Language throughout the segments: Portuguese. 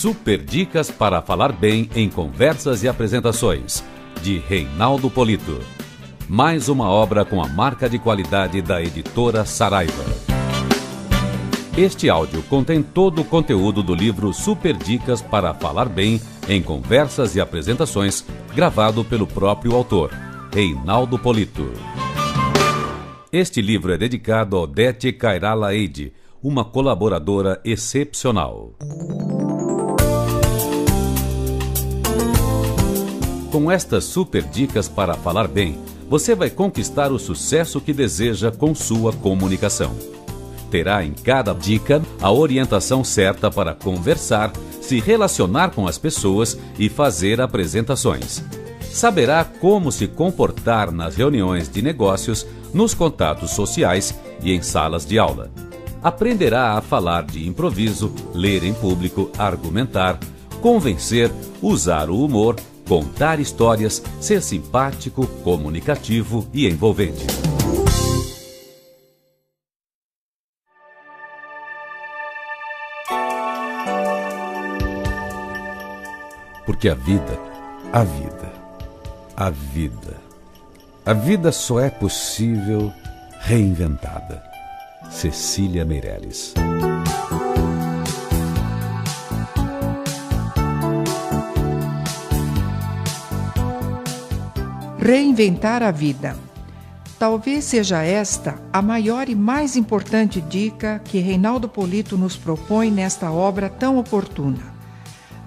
Super Dicas para Falar Bem em Conversas e Apresentações, de Reinaldo Polito. Mais uma obra com a marca de qualidade da editora Saraiva. Este áudio contém todo o conteúdo do livro Super Dicas para Falar Bem em Conversas e Apresentações, gravado pelo próprio autor, Reinaldo Polito. Este livro é dedicado a Odete Cairala Eide, uma colaboradora excepcional. Com estas super dicas para falar bem, você vai conquistar o sucesso que deseja com sua comunicação. Terá em cada dica a orientação certa para conversar, se relacionar com as pessoas e fazer apresentações. Saberá como se comportar nas reuniões de negócios, nos contatos sociais e em salas de aula. Aprenderá a falar de improviso, ler em público, argumentar, convencer, usar o humor, contar histórias, ser simpático, comunicativo e envolvente. Porque a vida só é possível reinventada. Cecília Meirelles. Reinventar a vida. Talvez seja esta a maior e mais importante dica que Reinaldo Polito nos propõe nesta obra tão oportuna.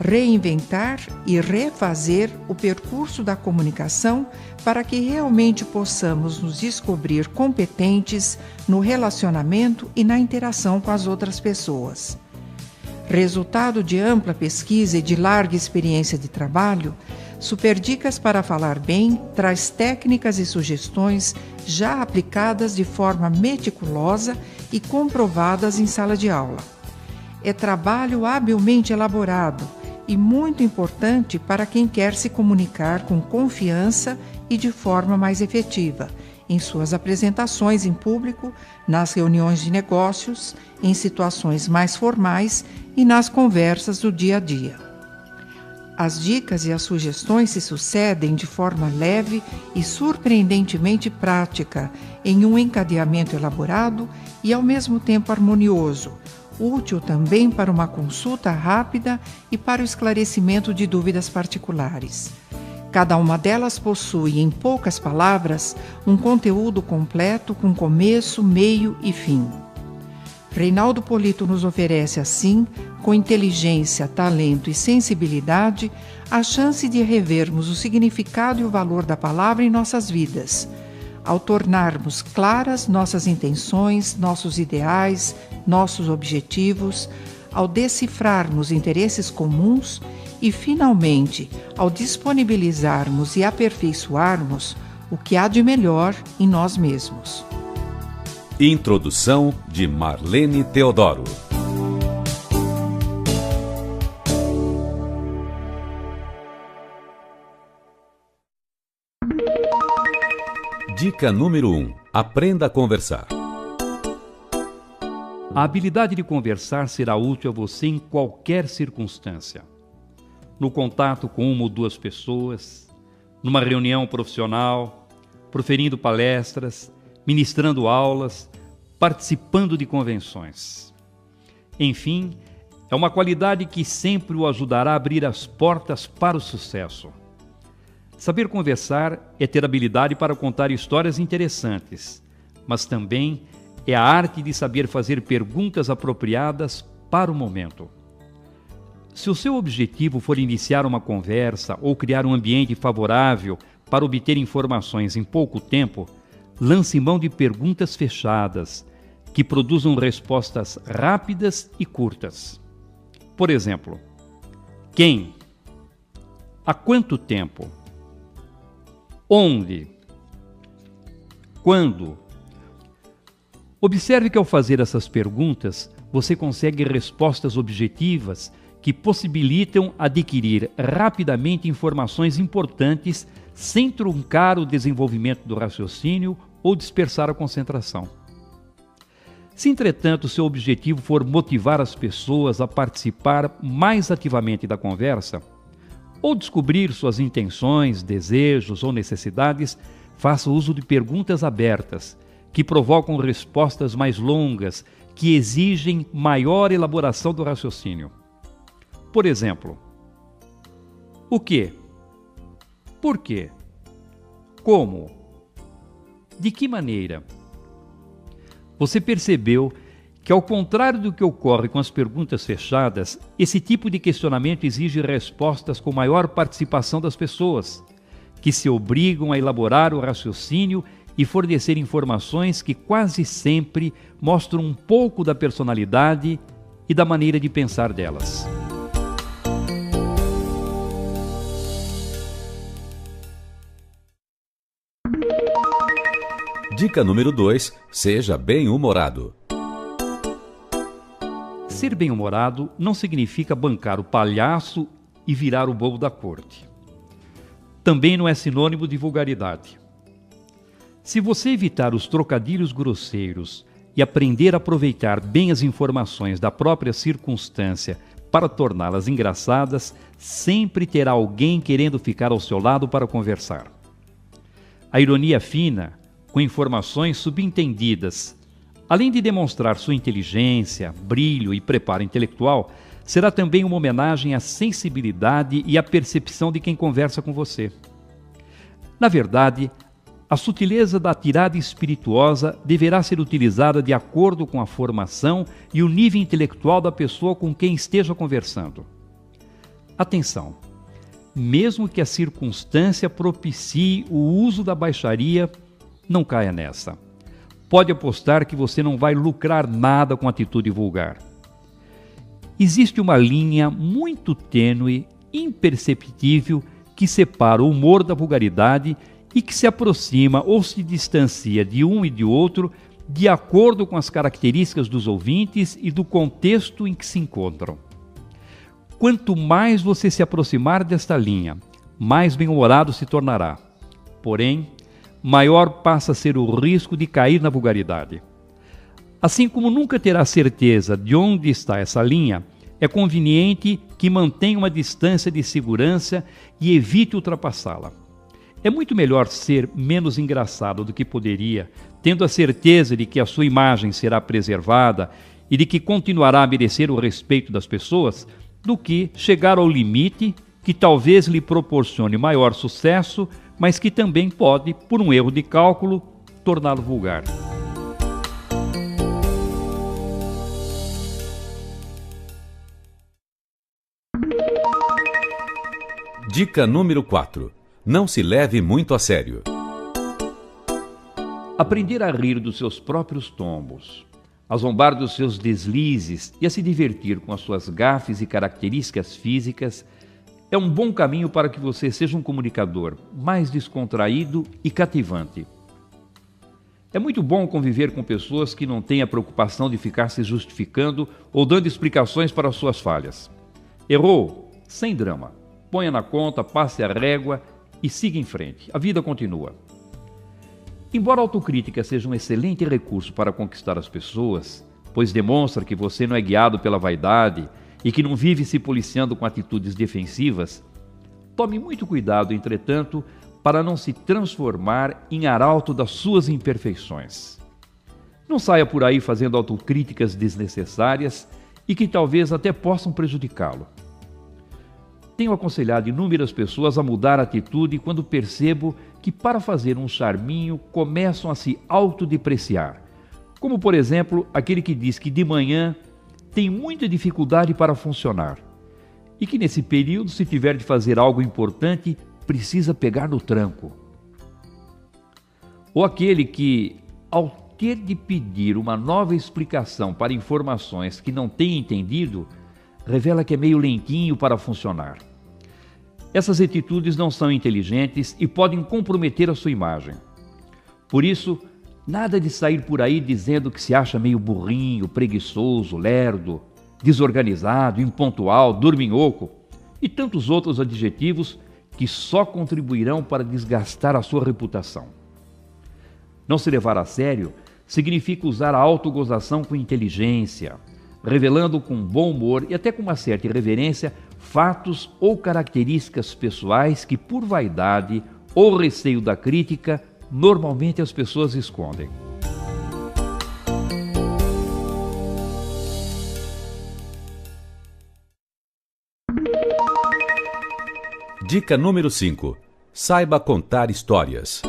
Reinventar e refazer o percurso da comunicação para que realmente possamos nos descobrir competentes no relacionamento e na interação com as outras pessoas. Resultado de ampla pesquisa e de larga experiência de trabalho, Super Dicas para Falar Bem traz técnicas e sugestões já aplicadas de forma meticulosa e comprovadas em sala de aula. É trabalho habilmente elaborado e muito importante para quem quer se comunicar com confiança e de forma mais efetiva, em suas apresentações em público, nas reuniões de negócios, em situações mais formais e nas conversas do dia a dia. As dicas e as sugestões se sucedem de forma leve e surpreendentemente prática, em um encadeamento elaborado e ao mesmo tempo harmonioso, útil também para uma consulta rápida e para o esclarecimento de dúvidas particulares. Cada uma delas possui, em poucas palavras, um conteúdo completo com começo, meio e fim. Reinaldo Polito nos oferece, assim, com inteligência, talento e sensibilidade, a chance de revermos o significado e o valor da palavra em nossas vidas, ao tornarmos claras nossas intenções, nossos ideais, nossos objetivos, ao decifrarmos interesses comuns e, finalmente, ao disponibilizarmos e aperfeiçoarmos o que há de melhor em nós mesmos. Introdução de Marlene Teodoro. Dica número 1. Aprenda a conversar. A habilidade de conversar será útil a você em qualquer circunstância. No contato com uma ou duas pessoas, numa reunião profissional, proferindo palestras, ministrando aulas, participando de convenções. Enfim, é uma qualidade que sempre o ajudará a abrir as portas para o sucesso. Saber conversar é ter habilidade para contar histórias interessantes, mas também é a arte de saber fazer perguntas apropriadas para o momento. Se o seu objetivo for iniciar uma conversa ou criar um ambiente favorável para obter informações em pouco tempo, lance mão de perguntas fechadas, que produzam respostas rápidas e curtas. Por exemplo, quem? Há quanto tempo? Onde? Quando? Observe que ao fazer essas perguntas, você consegue respostas objetivas que possibilitam adquirir rapidamente informações importantes sem truncar o desenvolvimento do raciocínio ou dispersar a concentração. Se, entretanto, seu objetivo for motivar as pessoas a participar mais ativamente da conversa, ou descobrir suas intenções, desejos ou necessidades, faça uso de perguntas abertas, que provocam respostas mais longas, que exigem maior elaboração do raciocínio. Por exemplo, o quê? Por quê? Como? De que maneira? Você percebeu que, ao contrário do que ocorre com as perguntas fechadas, esse tipo de questionamento exige respostas com maior participação das pessoas, que se obrigam a elaborar o raciocínio e fornecer informações que quase sempre mostram um pouco da personalidade e da maneira de pensar delas. Dica número 2. Seja bem-humorado. Ser bem-humorado não significa bancar o palhaço e virar o bobo da corte. Também não é sinônimo de vulgaridade. Se você evitar os trocadilhos grosseiros e aprender a aproveitar bem as informações da própria circunstância para torná-las engraçadas, sempre terá alguém querendo ficar ao seu lado para conversar. A ironia fina, com informações subentendidas, além de demonstrar sua inteligência, brilho e preparo intelectual, será também uma homenagem à sensibilidade e à percepção de quem conversa com você. Na verdade, a sutileza da tirada espirituosa deverá ser utilizada de acordo com a formação e o nível intelectual da pessoa com quem esteja conversando. Atenção! Mesmo que a circunstância propicie o uso da baixaria, não caia nessa. Pode apostar que você não vai lucrar nada com atitude vulgar. Existe uma linha muito tênue, imperceptível, que separa o humor da vulgaridade e que se aproxima ou se distancia de um e de outro de acordo com as características dos ouvintes e do contexto em que se encontram. Quanto mais você se aproximar desta linha, mais bem-humorado se tornará. Porém, maior passa a ser o risco de cair na vulgaridade. Assim como nunca terá certeza de onde está essa linha, é conveniente que mantenha uma distância de segurança e evite ultrapassá-la. É muito melhor ser menos engraçado do que poderia, tendo a certeza de que a sua imagem será preservada e de que continuará a merecer o respeito das pessoas, do que chegar ao limite que talvez lhe proporcione maior sucesso, mas que também pode, por um erro de cálculo, torná-lo vulgar. Dica número 4. Não se leve muito a sério. Aprender a rir dos seus próprios tombos, a zombar dos seus deslizes e a se divertir com as suas gafes e características físicas é um bom caminho para que você seja um comunicador mais descontraído e cativante. É muito bom conviver com pessoas que não têm a preocupação de ficar se justificando ou dando explicações para suas falhas. Errou? Sem drama. Ponha na conta, passe a régua e siga em frente. A vida continua. Embora a autocrítica seja um excelente recurso para conquistar as pessoas, pois demonstra que você não é guiado pela vaidade e que não vive se policiando com atitudes defensivas, tome muito cuidado, entretanto, para não se transformar em arauto das suas imperfeições. Não saia por aí fazendo autocríticas desnecessárias e que talvez até possam prejudicá-lo. Tenho aconselhado inúmeras pessoas a mudar a atitude quando percebo que, para fazer um charminho, começam a se autodepreciar. Como, por exemplo, aquele que diz que de manhã tem muita dificuldade para funcionar e que nesse período, se tiver de fazer algo importante, precisa pegar no tranco. Ou aquele que, ao ter de pedir uma nova explicação para informações que não tem entendido, revela que é meio lentinho para funcionar. Essas atitudes não são inteligentes e podem comprometer a sua imagem. Por isso, nada de sair por aí dizendo que se acha meio burrinho, preguiçoso, lerdo, desorganizado, impontual, dorminhoco e tantos outros adjetivos que só contribuirão para desgastar a sua reputação. Não se levar a sério significa usar a autogozação com inteligência, revelando com bom humor e até com uma certa irreverência fatos ou características pessoais que, por vaidade ou receio da crítica, normalmente as pessoas escondem. Dica número 5. Saiba contar histórias.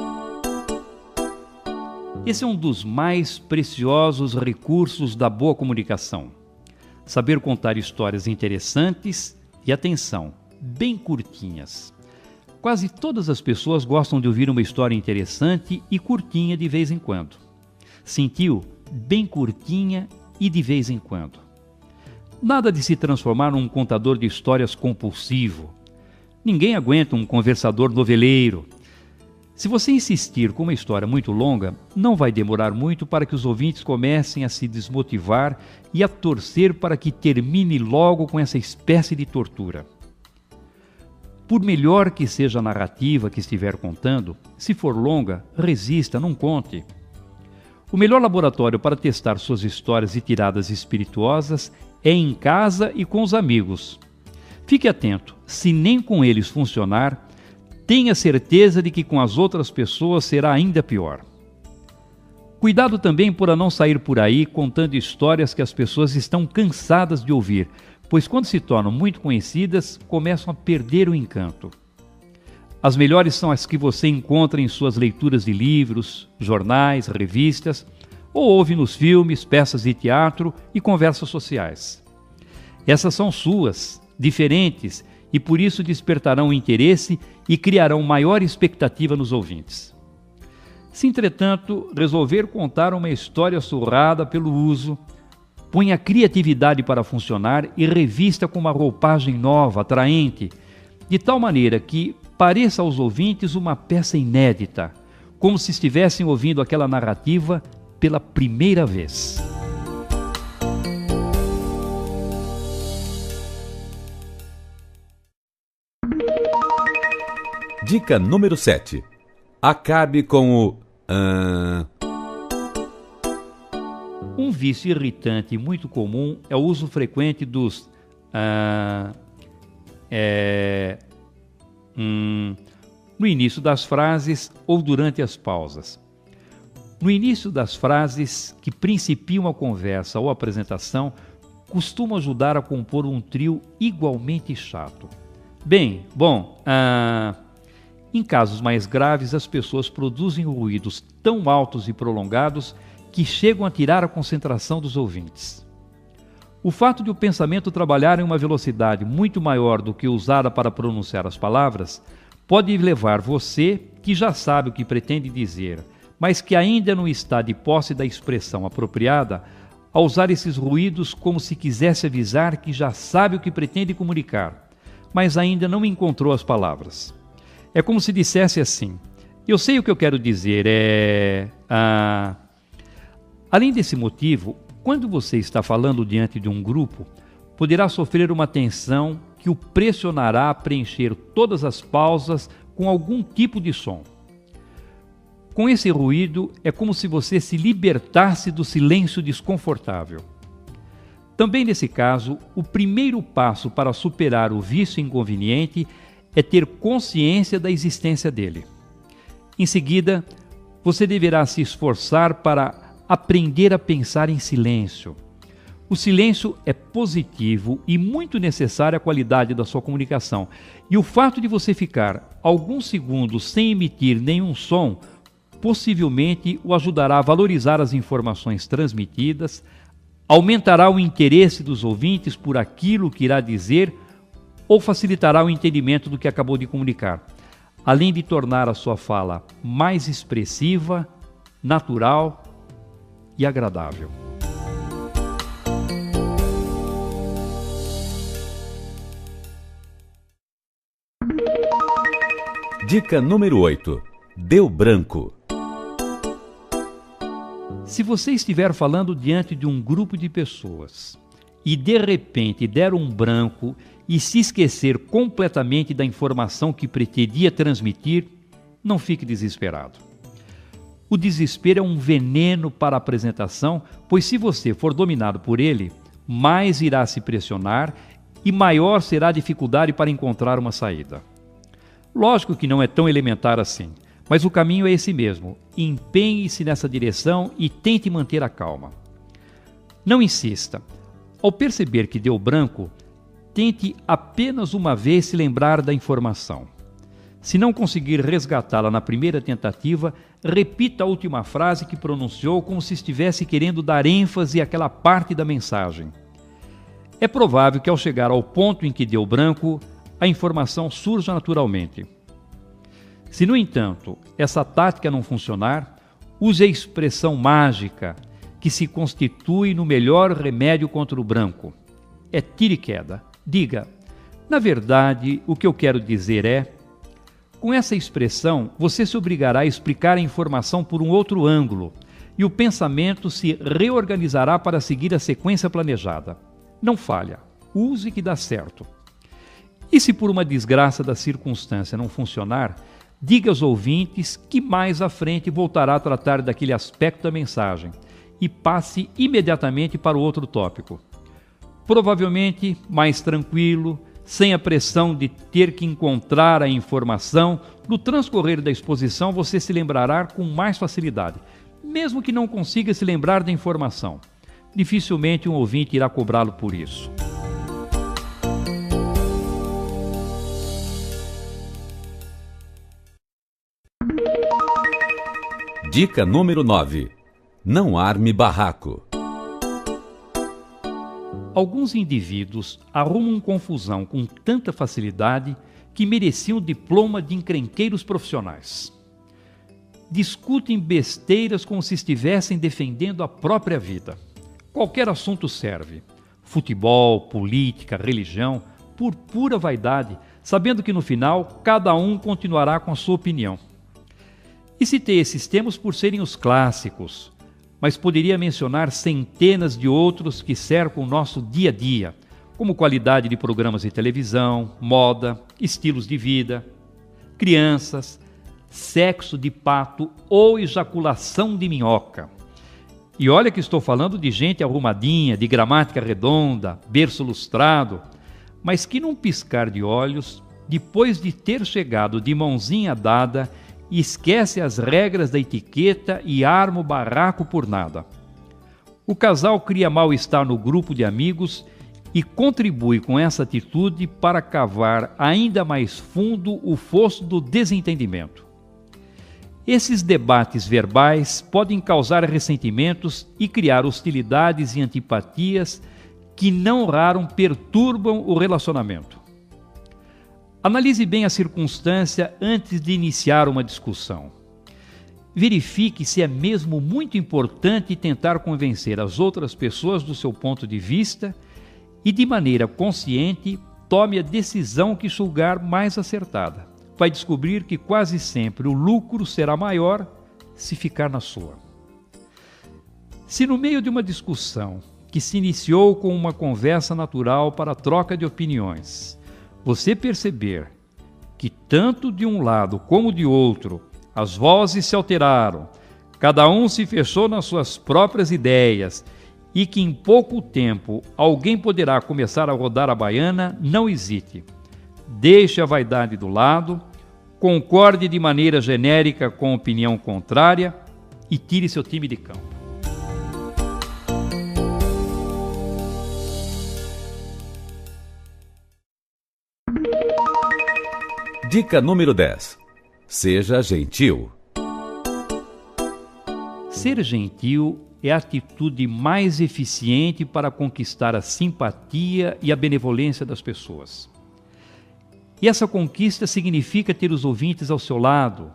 Esse é um dos mais preciosos recursos da boa comunicação. Saber contar histórias interessantes e, atenção, bem curtinhas. Quase todas as pessoas gostam de ouvir uma história interessante e curtinha de vez em quando. Sentiu? Bem curtinha e de vez em quando. Nada de se transformar num contador de histórias compulsivo. Ninguém aguenta um conversador noveleiro. Se você insistir com uma história muito longa, não vai demorar muito para que os ouvintes comecem a se desmotivar e a torcer para que termine logo com essa espécie de tortura. Por melhor que seja a narrativa que estiver contando, se for longa, resista, não conte. O melhor laboratório para testar suas histórias e tiradas espirituosas é em casa e com os amigos. Fique atento, se nem com eles funcionar, tenha certeza de que com as outras pessoas será ainda pior. Cuidado também para não sair por aí contando histórias que as pessoas estão cansadas de ouvir, pois quando se tornam muito conhecidas, começam a perder o encanto. As melhores são as que você encontra em suas leituras de livros, jornais, revistas, ou ouve nos filmes, peças de teatro e conversas sociais. Essas são suas, diferentes, e por isso despertarão interesse e criarão maior expectativa nos ouvintes. Se, entretanto, resolver contar uma história surrada pelo uso, põe a criatividade para funcionar e revista com uma roupagem nova, atraente, de tal maneira que pareça aos ouvintes uma peça inédita, como se estivessem ouvindo aquela narrativa pela primeira vez. Dica número 7. Acabe com o Um vício irritante muito comum é o uso frequente dos no início das frases ou durante as pausas. No início das frases que principiam a conversa ou apresentação, costuma ajudar a compor um trio igualmente chato. Em casos mais graves, as pessoas produzem ruídos tão altos e prolongados que chegam a tirar a concentração dos ouvintes. O fato de o pensamento trabalhar em uma velocidade muito maior do que usada para pronunciar as palavras pode levar você, que já sabe o que pretende dizer, mas que ainda não está de posse da expressão apropriada, a usar esses ruídos como se quisesse avisar que já sabe o que pretende comunicar, mas ainda não encontrou as palavras. É como se dissesse assim: eu sei o que eu quero dizer, Além desse motivo, quando você está falando diante de um grupo, poderá sofrer uma tensão que o pressionará a preencher todas as pausas com algum tipo de som. Com esse ruído, é como se você se libertasse do silêncio desconfortável. Também nesse caso, o primeiro passo para superar o vício inconveniente é ter consciência da existência dele. Em seguida, você deverá se esforçar para aprender a pensar em silêncio. O silêncio é positivo e muito necessário à qualidade da sua comunicação. E o fato de você ficar alguns segundos sem emitir nenhum som, possivelmente o ajudará a valorizar as informações transmitidas, aumentará o interesse dos ouvintes por aquilo que irá dizer ou facilitará o entendimento do que acabou de comunicar, além de tornar a sua fala mais expressiva, natural e agradável. Dica número 8. Deu branco. Se você estiver falando diante de um grupo de pessoas e de repente der um branco e se esquecer completamente da informação que pretendia transmitir, não fique desesperado. O desespero é um veneno para a apresentação, pois se você for dominado por ele, mais irá se pressionar e maior será a dificuldade para encontrar uma saída. Lógico que não é tão elementar assim, mas o caminho é esse mesmo. Empenhe-se nessa direção e tente manter a calma. Não insista. Ao perceber que deu branco, tente apenas uma vez se lembrar da informação. Se não conseguir resgatá-la na primeira tentativa, repita a última frase que pronunciou como se estivesse querendo dar ênfase àquela parte da mensagem. É provável que ao chegar ao ponto em que deu branco, a informação surja naturalmente. Se, no entanto, essa tática não funcionar, use a expressão mágica que se constitui no melhor remédio contra o branco. É tira e queda. Diga, na verdade, o que eu quero dizer é... Com essa expressão, você se obrigará a explicar a informação por um outro ângulo e o pensamento se reorganizará para seguir a sequência planejada. Não falha, use que dá certo. E se por uma desgraça da circunstância não funcionar, diga aos ouvintes que mais à frente voltará a tratar daquele aspecto da mensagem e passe imediatamente para o outro tópico. Provavelmente mais tranquilo, sem a pressão de ter que encontrar a informação, no transcorrer da exposição você se lembrará com mais facilidade, mesmo que não consiga se lembrar da informação. Dificilmente um ouvinte irá cobrá-lo por isso. Dica número 9. Não arme barraco. Alguns indivíduos arrumam confusão com tanta facilidade que mereciam o diploma de encrenqueiros profissionais. Discutem besteiras como se estivessem defendendo a própria vida. Qualquer assunto serve. Futebol, política, religião, por pura vaidade, sabendo que no final cada um continuará com a sua opinião. E citei esses temas por serem os clássicos, mas poderia mencionar centenas de outros que cercam o nosso dia a dia, como qualidade de programas de televisão, moda, estilos de vida, crianças, sexo de pato ou ejaculação de minhoca. E olha que estou falando de gente arrumadinha, de gramática redonda, berço lustrado, mas que num piscar de olhos, depois de ter chegado de mãozinha dada, esquece as regras da etiqueta e arma o barraco por nada. O casal cria mal-estar no grupo de amigos e contribui com essa atitude para cavar ainda mais fundo o fosso do desentendimento. Esses debates verbais podem causar ressentimentos e criar hostilidades e antipatias que não raro perturbam o relacionamento. Analise bem a circunstância antes de iniciar uma discussão. Verifique se é mesmo muito importante tentar convencer as outras pessoas do seu ponto de vista e, de maneira consciente, tome a decisão que julgar mais acertada. Vai descobrir que quase sempre o lucro será maior se ficar na sua. Se no meio de uma discussão que se iniciou com uma conversa natural para a troca de opiniões, você perceber que tanto de um lado como de outro as vozes se alteraram, cada um se fechou nas suas próprias ideias e que em pouco tempo alguém poderá começar a rodar a baiana, não hesite. Deixe a vaidade do lado, concorde de maneira genérica com a opinião contrária e tire seu time de campo. Dica número 10. Seja gentil. Ser gentil é a atitude mais eficiente para conquistar a simpatia e a benevolência das pessoas. E essa conquista significa ter os ouvintes ao seu lado,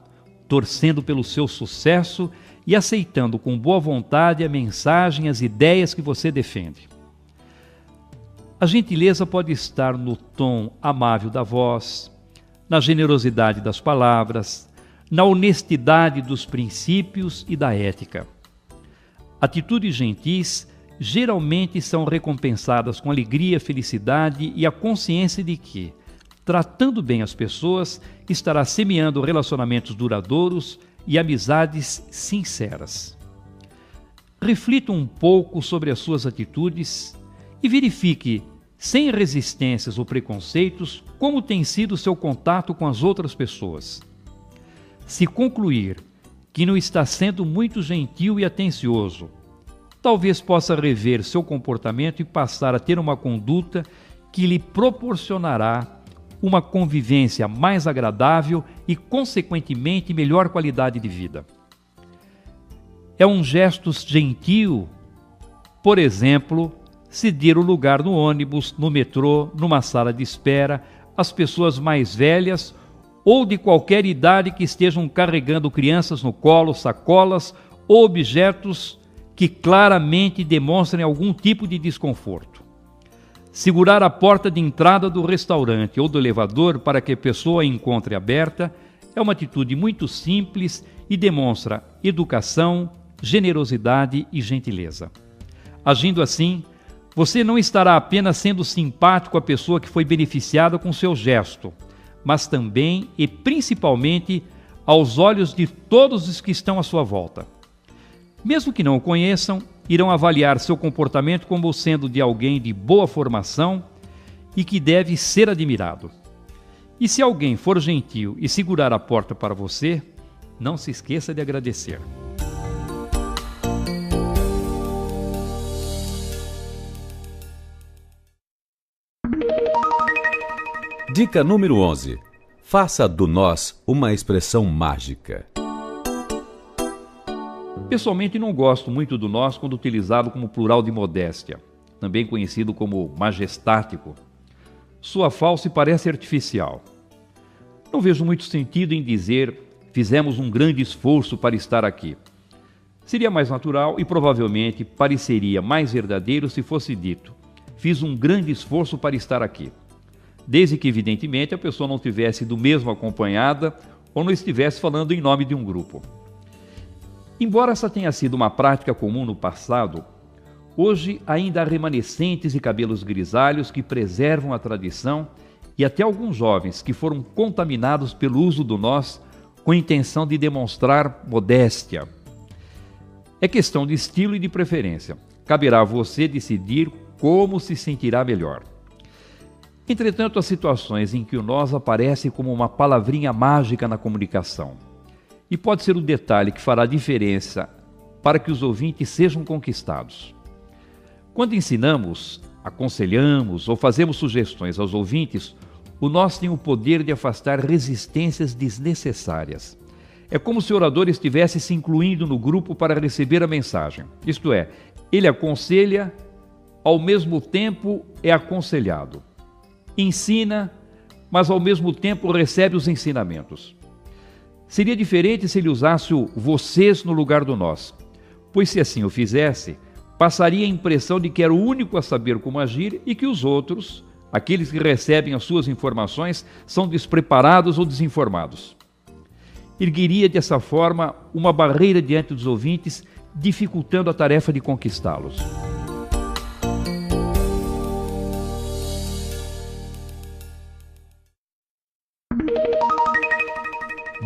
torcendo pelo seu sucesso e aceitando com boa vontade a mensagem e as ideias que você defende. A gentileza pode estar no tom amável da voz, na generosidade das palavras, na honestidade dos princípios e da ética. Atitudes gentis geralmente são recompensadas com alegria, felicidade e a consciência de que, tratando bem as pessoas, estará semeando relacionamentos duradouros e amizades sinceras. Reflita um pouco sobre as suas atitudes e verifique, sem resistências ou preconceitos, como tem sido o seu contato com as outras pessoas. Se concluir que não está sendo muito gentil e atencioso, talvez possa rever seu comportamento e passar a ter uma conduta que lhe proporcionará uma convivência mais agradável e, consequentemente, melhor qualidade de vida. É um gesto gentil, por exemplo, ceder o lugar no ônibus, no metrô, numa sala de espera, às pessoas mais velhas ou de qualquer idade que estejam carregando crianças no colo, sacolas ou objetos que claramente demonstrem algum tipo de desconforto. Segurar a porta de entrada do restaurante ou do elevador para que a pessoa a encontre aberta é uma atitude muito simples e demonstra educação, generosidade e gentileza. Agindo assim, você não estará apenas sendo simpático à pessoa que foi beneficiada com seu gesto, mas também e principalmente aos olhos de todos os que estão à sua volta. Mesmo que não o conheçam, irão avaliar seu comportamento como sendo de alguém de boa formação e que deve ser admirado. E se alguém for gentil e segurar a porta para você, não se esqueça de agradecer. Dica número 11. Faça do nós uma expressão mágica. Pessoalmente não gosto muito do nós quando utilizado como plural de modéstia, também conhecido como majestático. Soa falso e parece artificial. Não vejo muito sentido em dizer fizemos um grande esforço para estar aqui. Seria mais natural e provavelmente pareceria mais verdadeiro se fosse dito fiz um grande esforço para estar aqui. Desde que, evidentemente, a pessoa não estivesse do mesmo acompanhada ou não estivesse falando em nome de um grupo. Embora essa tenha sido uma prática comum no passado, hoje ainda há remanescentes e cabelos grisalhos que preservam a tradição e até alguns jovens que foram contaminados pelo uso do nós com a intenção de demonstrar modéstia. É questão de estilo e de preferência. Caberá a você decidir como se sentirá melhor. Entretanto, há situações em que o nós aparece como uma palavrinha mágica na comunicação. E pode ser o detalhe que fará a diferença para que os ouvintes sejam conquistados. Quando ensinamos, aconselhamos ou fazemos sugestões aos ouvintes, o nós tem o poder de afastar resistências desnecessárias. É como se o orador estivesse se incluindo no grupo para receber a mensagem. Isto é, ele aconselha, ao mesmo tempo é aconselhado. Ensina, mas ao mesmo tempo recebe os ensinamentos. Seria diferente se ele usasse o vocês no lugar do nós, pois se assim o fizesse, passaria a impressão de que era o único a saber como agir e que os outros, aqueles que recebem as suas informações, são despreparados ou desinformados. Ergueria dessa forma uma barreira diante dos ouvintes, dificultando a tarefa de conquistá-los.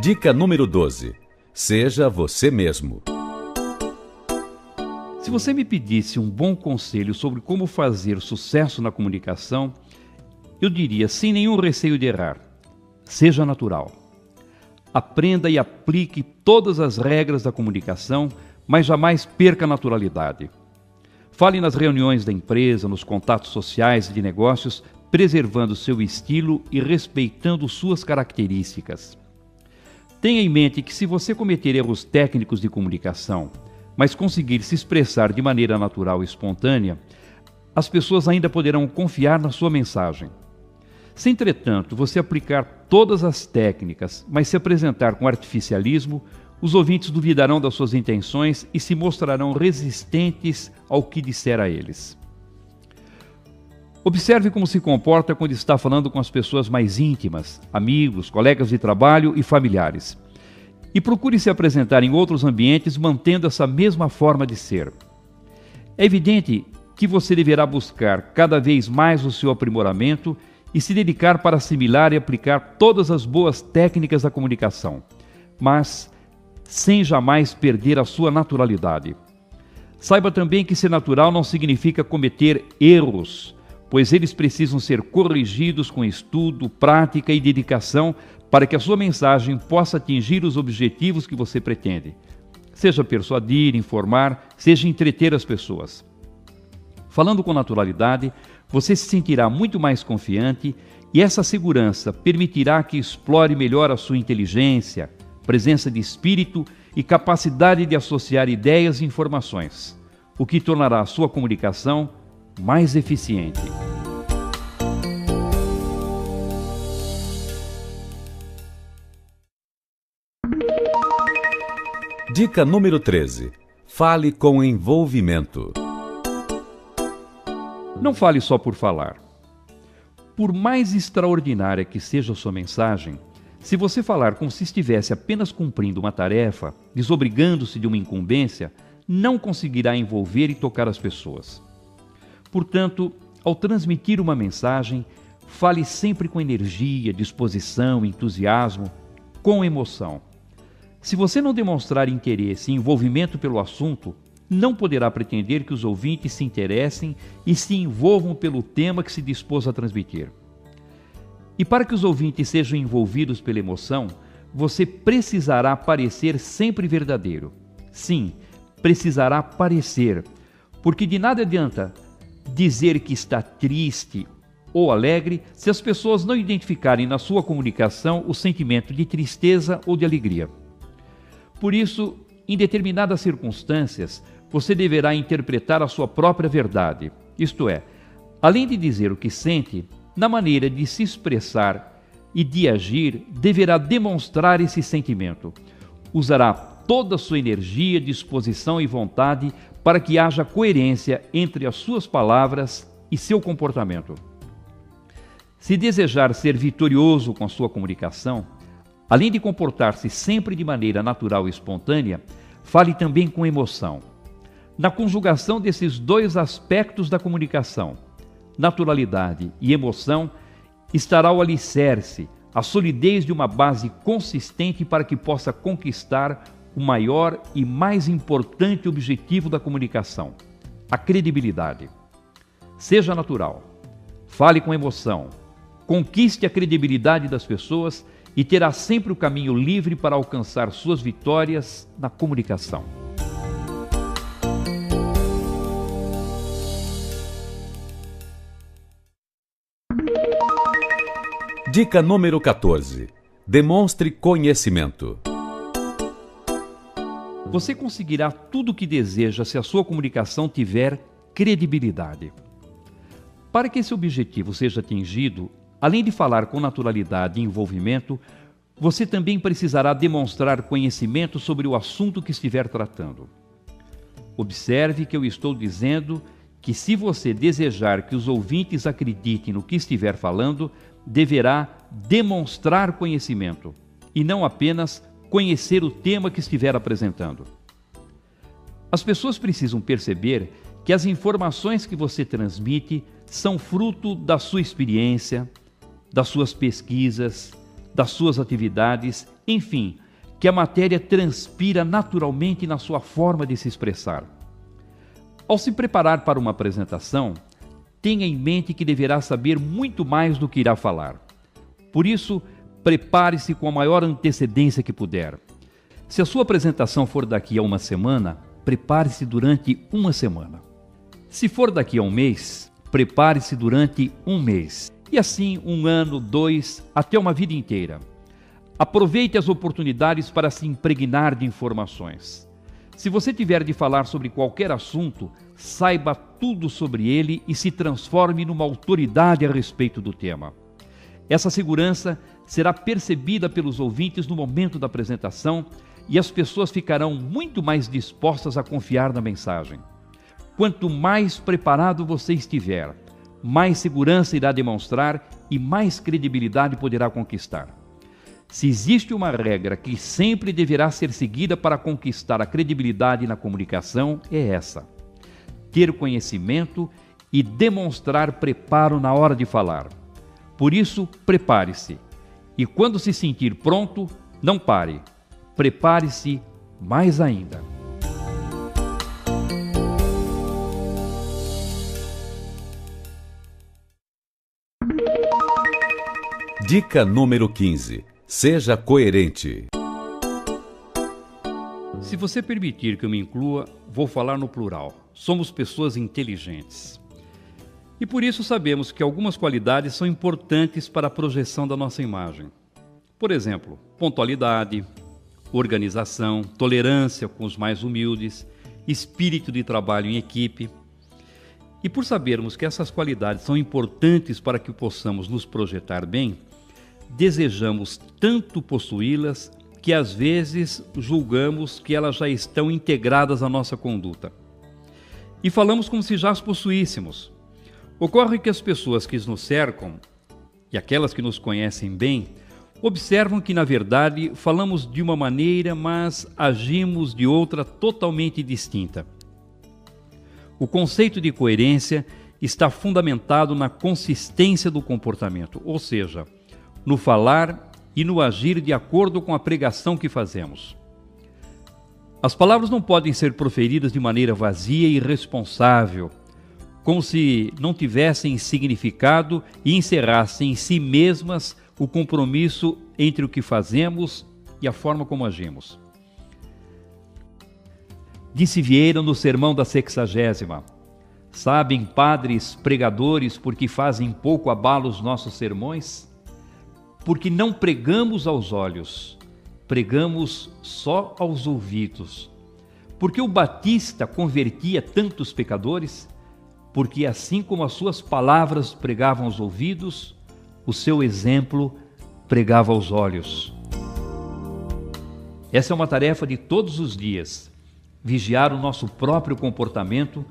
Dica número 12. Seja você mesmo. Se você me pedisse um bom conselho sobre como fazer sucesso na comunicação, eu diria, sem nenhum receio de errar, seja natural. Aprenda e aplique todas as regras da comunicação, mas jamais perca a naturalidade. Fale nas reuniões da empresa, nos contatos sociais e de negócios, preservando seu estilo e respeitando suas características. Tenha em mente que se você cometer erros técnicos de comunicação, mas conseguir se expressar de maneira natural e espontânea, as pessoas ainda poderão confiar na sua mensagem. Se, entretanto, você aplicar todas as técnicas, mas se apresentar com artificialismo, os ouvintes duvidarão das suas intenções e se mostrarão resistentes ao que disser a eles. Observe como se comporta quando está falando com as pessoas mais íntimas, amigos, colegas de trabalho e familiares. E procure se apresentar em outros ambientes mantendo essa mesma forma de ser. É evidente que você deverá buscar cada vez mais o seu aprimoramento e se dedicar para assimilar e aplicar todas as boas técnicas da comunicação. Mas, sem jamais perder a sua naturalidade. Saiba também que ser natural não significa cometer erros, pois eles precisam ser corrigidos com estudo, prática e dedicação para que a sua mensagem possa atingir os objetivos que você pretende. Seja persuadir, informar, seja entreter as pessoas. Falando com naturalidade, você se sentirá muito mais confiante e essa segurança permitirá que explore melhor a sua inteligência, presença de espírito e capacidade de associar ideias e informações, o que tornará a sua comunicação mais eficiente. Dica número 13. Fale com envolvimento. Não fale só por falar. Por mais extraordinária que seja a sua mensagem, se você falar como se estivesse apenas cumprindo uma tarefa, desobrigando-se de uma incumbência, não conseguirá envolver e tocar as pessoas. Portanto, ao transmitir uma mensagem, fale sempre com energia, disposição, entusiasmo, com emoção. Se você não demonstrar interesse e envolvimento pelo assunto, não poderá pretender que os ouvintes se interessem e se envolvam pelo tema que se dispôs a transmitir. E para que os ouvintes sejam envolvidos pela emoção, você precisará parecer sempre verdadeiro. Sim, precisará parecer, porque de nada adianta dizer que está triste ou alegre se as pessoas não identificarem na sua comunicação o sentimento de tristeza ou de alegria. Por isso, em determinadas circunstâncias, você deverá interpretar a sua própria verdade, isto é, além de dizer o que sente, na maneira de se expressar e de agir, deverá demonstrar esse sentimento. Usará toda a sua energia, disposição e vontade para que haja coerência entre as suas palavras e seu comportamento. Se desejar ser vitorioso com a sua comunicação, além de comportar-se sempre de maneira natural e espontânea, fale também com emoção. Na conjugação desses dois aspectos da comunicação, naturalidade e emoção, estará o alicerce, a solidez de uma base consistente para que possa conquistar o maior e mais importante objetivo da comunicação, a credibilidade. Seja natural, fale com emoção, conquiste a credibilidade das pessoas e terá sempre o caminho livre para alcançar suas vitórias na comunicação. Dica número 14. Demonstre conhecimento. Você conseguirá tudo o que deseja se a sua comunicação tiver credibilidade. Para que esse objetivo seja atingido, além de falar com naturalidade e envolvimento, você também precisará demonstrar conhecimento sobre o assunto que estiver tratando. Observe que eu estou dizendo que se você desejar que os ouvintes acreditem no que estiver falando, deverá demonstrar conhecimento e não apenas conhecer o tema que estiver apresentando. As pessoas precisam perceber que as informações que você transmite são fruto da sua experiência, das suas pesquisas, das suas atividades, enfim, que a matéria transpira naturalmente na sua forma de se expressar. Ao se preparar para uma apresentação, tenha em mente que deverá saber muito mais do que irá falar. Por isso, prepare-se com a maior antecedência que puder. Se a sua apresentação for daqui a uma semana, prepare-se durante uma semana. Se for daqui a um mês, prepare-se durante um mês. E assim, 1 ano, 2, até uma vida inteira. Aproveite as oportunidades para se impregnar de informações. Se você tiver de falar sobre qualquer assunto, saiba tudo sobre ele e se transforme numa autoridade a respeito do tema. Essa segurança será percebida pelos ouvintes no momento da apresentação e as pessoas ficarão muito mais dispostas a confiar na mensagem. Quanto mais preparado você estiver, mais segurança irá demonstrar e mais credibilidade poderá conquistar. Se existe uma regra que sempre deverá ser seguida para conquistar a credibilidade na comunicação, é essa: ter conhecimento e demonstrar preparo na hora de falar. Por isso, prepare-se. E quando se sentir pronto, não pare. Prepare-se mais ainda. Dica número 15. Seja coerente. Se você permitir que eu me inclua, vou falar no plural. Somos pessoas inteligentes. E por isso sabemos que algumas qualidades são importantes para a projeção da nossa imagem. Por exemplo, pontualidade, organização, tolerância com os mais humildes, espírito de trabalho em equipe. E por sabermos que essas qualidades são importantes para que possamos nos projetar bem, desejamos tanto possuí-las que às vezes julgamos que elas já estão integradas à nossa conduta. E falamos como se já as possuíssemos. Ocorre que as pessoas que nos cercam, e aquelas que nos conhecem bem, observam que, na verdade, falamos de uma maneira, mas agimos de outra totalmente distinta. O conceito de coerência está fundamentado na consistência do comportamento, ou seja, no falar e no agir de acordo com a pregação que fazemos. As palavras não podem ser proferidas de maneira vazia e irresponsável, como se não tivessem significado e encerrassem em si mesmas o compromisso entre o que fazemos e a forma como agimos. Disse Vieira no sermão da 60ª: sabem, padres pregadores, por que fazem pouco abalo os nossos sermões? Porque não pregamos aos olhos, pregamos só aos ouvidos. Porque o Batista convertia tantos pecadores? Porque assim como as suas palavras pregavam aos ouvidos, o seu exemplo pregava aos olhos. Essa é uma tarefa de todos os dias: vigiar o nosso próprio comportamento,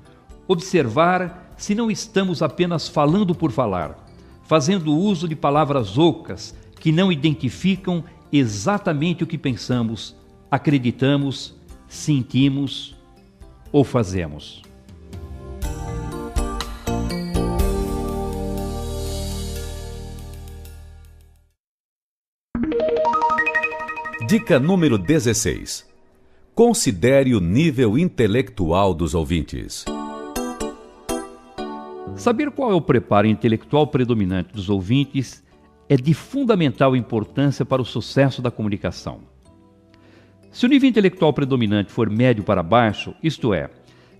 observar se não estamos apenas falando por falar, fazendo uso de palavras ocas que não identificam exatamente o que pensamos, acreditamos, sentimos ou fazemos. Dica número 16. Considere o nível intelectual dos ouvintes. Saber qual é o preparo intelectual predominante dos ouvintes é de fundamental importância para o sucesso da comunicação. Se o nível intelectual predominante for médio para baixo, isto é,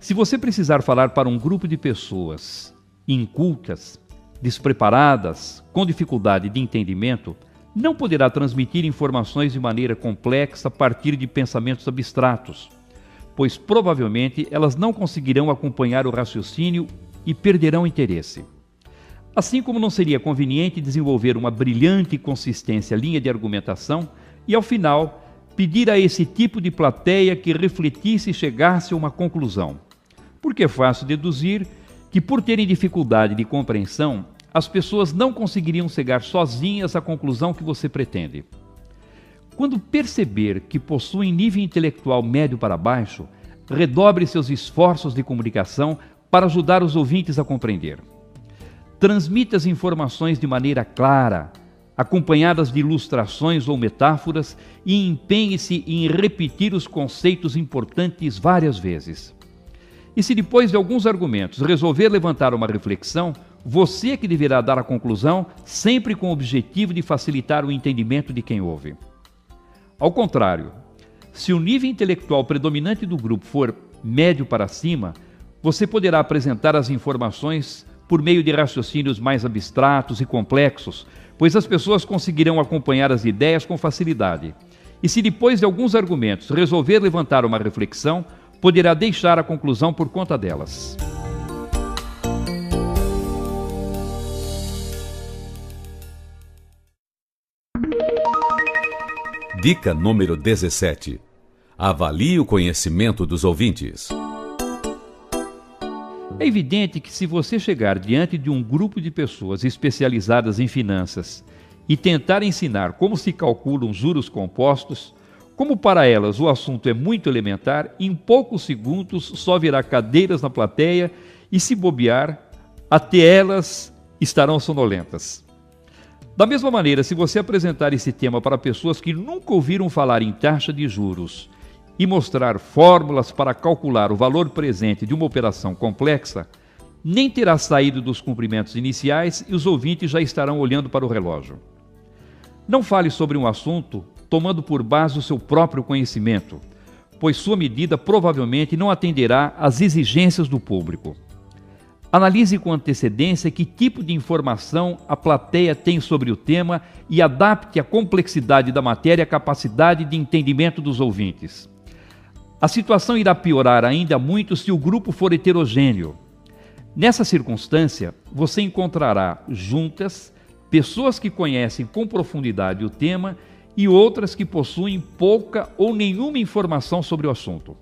se você precisar falar para um grupo de pessoas incultas, despreparadas, com dificuldade de entendimento, não poderá transmitir informações de maneira complexa a partir de pensamentos abstratos, pois provavelmente elas não conseguirão acompanhar o raciocínio e perderão interesse. Assim como não seria conveniente desenvolver uma brilhante e consistente linha de argumentação e, ao final, pedir a esse tipo de plateia que refletisse e chegasse a uma conclusão. Porque é fácil deduzir que, por terem dificuldade de compreensão, as pessoas não conseguiriam chegar sozinhas à conclusão que você pretende. Quando perceber que possuem nível intelectual médio para baixo, redobre seus esforços de comunicação para ajudar os ouvintes a compreender. Transmita as informações de maneira clara, acompanhadas de ilustrações ou metáforas, e empenhe-se em repetir os conceitos importantes várias vezes. E se depois de alguns argumentos resolver levantar uma reflexão, você é que deverá dar a conclusão, sempre com o objetivo de facilitar o entendimento de quem ouve. Ao contrário, se o nível intelectual predominante do grupo for médio para cima, você poderá apresentar as informações por meio de raciocínios mais abstratos e complexos, pois as pessoas conseguirão acompanhar as ideias com facilidade. E se depois de alguns argumentos resolver levantar uma reflexão, poderá deixar a conclusão por conta delas. Dica número 17. Avalie o conhecimento dos ouvintes. É evidente que se você chegar diante de um grupo de pessoas especializadas em finanças e tentar ensinar como se calculam juros compostos, como para elas o assunto é muito elementar, em poucos segundos só virá cadeiras na plateia e, se bobear, até elas estarão sonolentas. Da mesma maneira, se você apresentar esse tema para pessoas que nunca ouviram falar em taxa de juros e mostrar fórmulas para calcular o valor presente de uma operação complexa, nem terá saído dos cumprimentos iniciais e os ouvintes já estarão olhando para o relógio. Não fale sobre um assunto tomando por base o seu próprio conhecimento, pois sua medida provavelmente não atenderá às exigências do público. Analise com antecedência que tipo de informação a plateia tem sobre o tema e adapte a complexidade da matéria à capacidade de entendimento dos ouvintes. A situação irá piorar ainda muito se o grupo for heterogêneo. Nessa circunstância, você encontrará juntas pessoas que conhecem com profundidade o tema e outras que possuem pouca ou nenhuma informação sobre o assunto.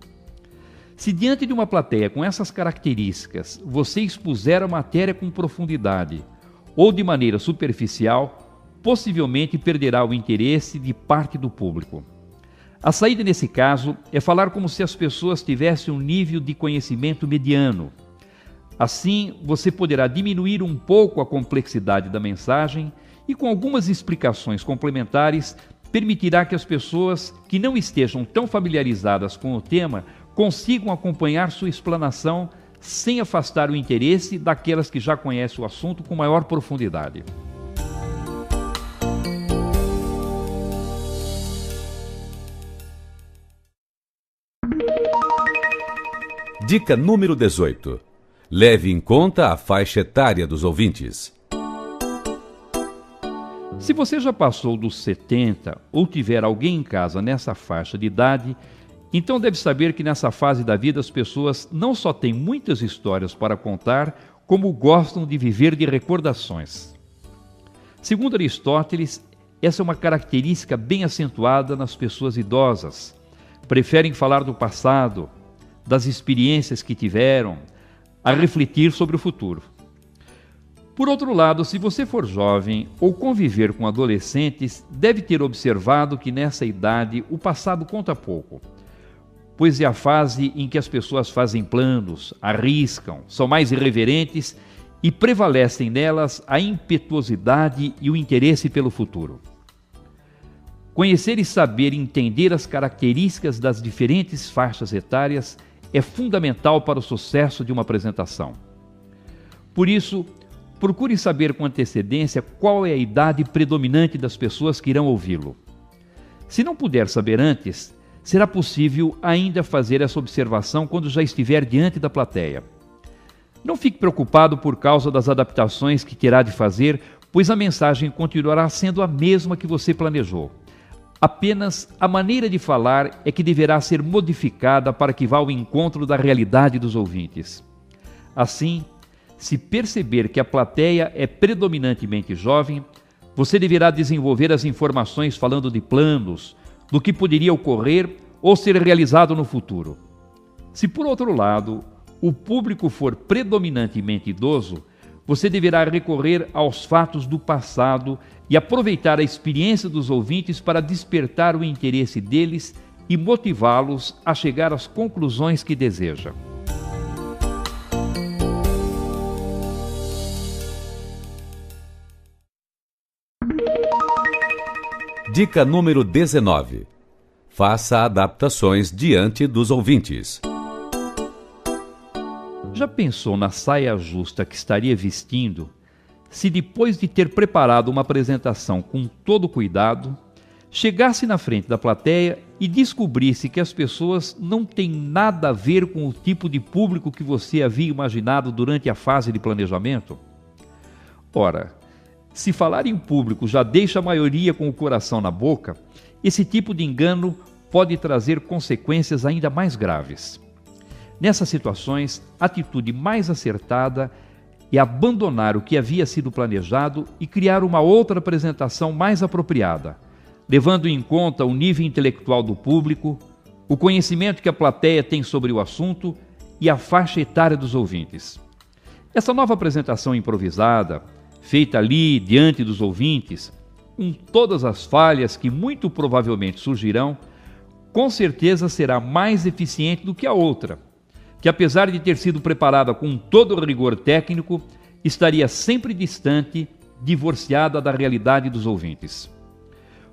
Se diante de uma plateia com essas características você expuser a matéria com profundidade ou de maneira superficial, possivelmente perderá o interesse de parte do público. A saída nesse caso é falar como se as pessoas tivessem um nível de conhecimento mediano. Assim, você poderá diminuir um pouco a complexidade da mensagem e, com algumas explicações complementares, permitirá que as pessoas que não estejam tão familiarizadas com o tema consigam acompanhar sua explanação sem afastar o interesse daquelas que já conhecem o assunto com maior profundidade. Dica número 18. Leve em conta a faixa etária dos ouvintes. Se você já passou dos 70 ou tiver alguém em casa nessa faixa de idade, então deve saber que nessa fase da vida as pessoas não só têm muitas histórias para contar, como gostam de viver de recordações. Segundo Aristóteles, essa é uma característica bem acentuada nas pessoas idosas. Preferem falar do passado, das experiências que tiveram, a refletir sobre o futuro. Por outro lado, se você for jovem ou conviver com adolescentes, deve ter observado que nessa idade o passado conta pouco, pois é a fase em que as pessoas fazem planos, arriscam, são mais irreverentes e prevalecem nelas a impetuosidade e o interesse pelo futuro. Conhecer e saber entender as características das diferentes faixas etárias é fundamental para o sucesso de uma apresentação. Por isso, procure saber com antecedência qual é a idade predominante das pessoas que irão ouvi-lo. Se não puder saber antes, será possível ainda fazer essa observação quando já estiver diante da plateia. Não fique preocupado por causa das adaptações que terá de fazer, pois a mensagem continuará sendo a mesma que você planejou. Apenas a maneira de falar é que deverá ser modificada para que vá ao encontro da realidade dos ouvintes. Assim, se perceber que a plateia é predominantemente jovem, você deverá desenvolver as informações falando de planos, do que poderia ocorrer ou ser realizado no futuro. Se, por outro lado, o público for predominantemente idoso, você deverá recorrer aos fatos do passado e aproveitar a experiência dos ouvintes para despertar o interesse deles e motivá-los a chegar às conclusões que deseja. Dica número 19. Faça adaptações diante dos ouvintes. Já pensou na saia justa que estaria vestindo se depois de ter preparado uma apresentação com todo cuidado, chegasse na frente da plateia e descobrisse que as pessoas não têm nada a ver com o tipo de público que você havia imaginado durante a fase de planejamento? Ora, se falar em público já deixa a maioria com o coração na boca, esse tipo de engano pode trazer consequências ainda mais graves. Nessas situações, a atitude mais acertada é abandonar o que havia sido planejado e criar uma outra apresentação mais apropriada, levando em conta o nível intelectual do público, o conhecimento que a plateia tem sobre o assunto e a faixa etária dos ouvintes. Essa nova apresentação improvisada, feita ali diante dos ouvintes, com todas as falhas que muito provavelmente surgirão, com certeza será mais eficiente do que a outra, que apesar de ter sido preparada com todo o rigor técnico, estaria sempre distante, divorciada da realidade dos ouvintes.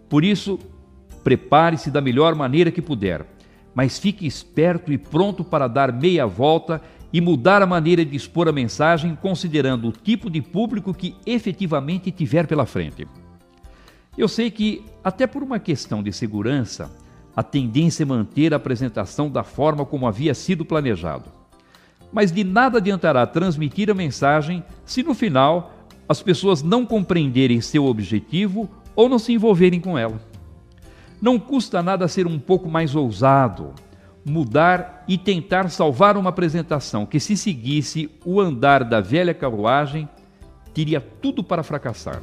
Por isso, prepare-se da melhor maneira que puder, mas fique esperto e pronto para dar meia volta e mudar a maneira de expor a mensagem considerando o tipo de público que efetivamente tiver pela frente. Eu sei que, até por uma questão de segurança, a tendência é manter a apresentação da forma como havia sido planejado. Mas de nada adiantará transmitir a mensagem se no final as pessoas não compreenderem seu objetivo ou não se envolverem com ela. Não custa nada ser um pouco mais ousado, mudar e tentar salvar uma apresentação que, se seguisse o andar da velha carruagem, teria tudo para fracassar.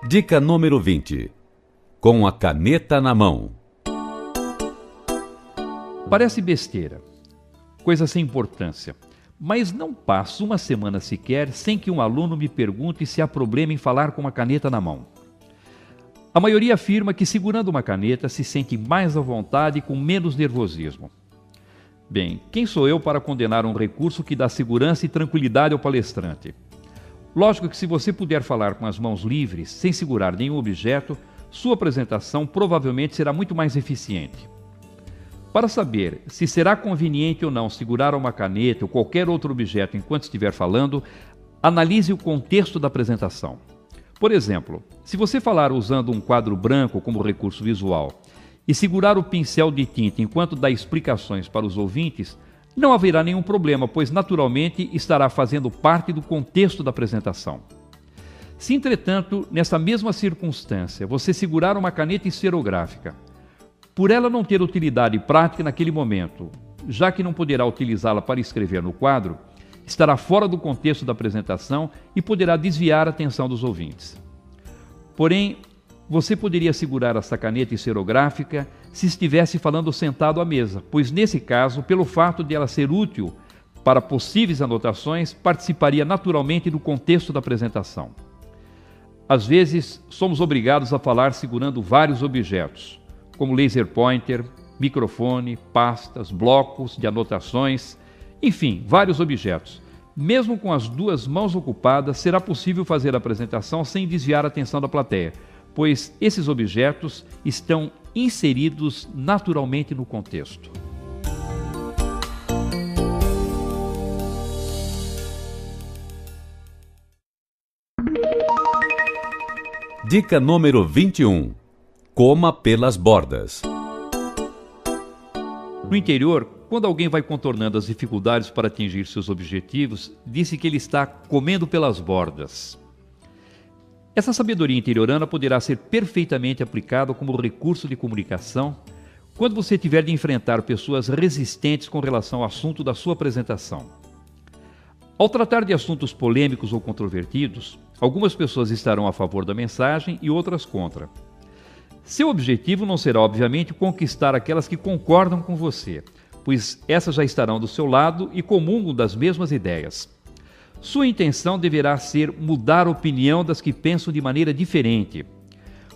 Dica número 20. Com a caneta na mão. Parece besteira, coisa sem importância, mas não passo uma semana sequer sem que um aluno me pergunte se há problema em falar com uma caneta na mão. A maioria afirma que segurando uma caneta se sente mais à vontade e com menos nervosismo. Bem, quem sou eu para condenar um recurso que dá segurança e tranquilidade ao palestrante? Lógico que se você puder falar com as mãos livres, sem segurar nenhum objeto, sua apresentação provavelmente será muito mais eficiente. Para saber se será conveniente ou não segurar uma caneta ou qualquer outro objeto enquanto estiver falando, analise o contexto da apresentação. Por exemplo, se você falar usando um quadro branco como recurso visual e segurar o pincel de tinta enquanto dá explicações para os ouvintes, não haverá nenhum problema, pois naturalmente estará fazendo parte do contexto da apresentação. Se, entretanto, nessa mesma circunstância, você segurar uma caneta esferográfica, por ela não ter utilidade prática naquele momento, já que não poderá utilizá-la para escrever no quadro, estará fora do contexto da apresentação e poderá desviar a atenção dos ouvintes. Porém, você poderia segurar essa caneta esferográfica se estivesse falando sentado à mesa, pois nesse caso, pelo fato de ela ser útil para possíveis anotações, participaria naturalmente do contexto da apresentação. Às vezes, somos obrigados a falar segurando vários objetos, como laser pointer, microfone, pastas, blocos de anotações, enfim, vários objetos. Mesmo com as duas mãos ocupadas, será possível fazer a apresentação sem desviar a atenção da plateia, pois esses objetos estão inseridos naturalmente no contexto. Dica número 21. Coma pelas bordas. No interior, quando alguém vai contornando as dificuldades para atingir seus objetivos, disse que ele está comendo pelas bordas. Essa sabedoria interiorana poderá ser perfeitamente aplicada como recurso de comunicação quando você tiver de enfrentar pessoas resistentes com relação ao assunto da sua apresentação. Ao tratar de assuntos polêmicos ou controvertidos, algumas pessoas estarão a favor da mensagem e outras contra. Seu objetivo não será, obviamente, conquistar aquelas que concordam com você, pois essas já estarão do seu lado e comungam das mesmas ideias. Sua intenção deverá ser mudar a opinião das que pensam de maneira diferente.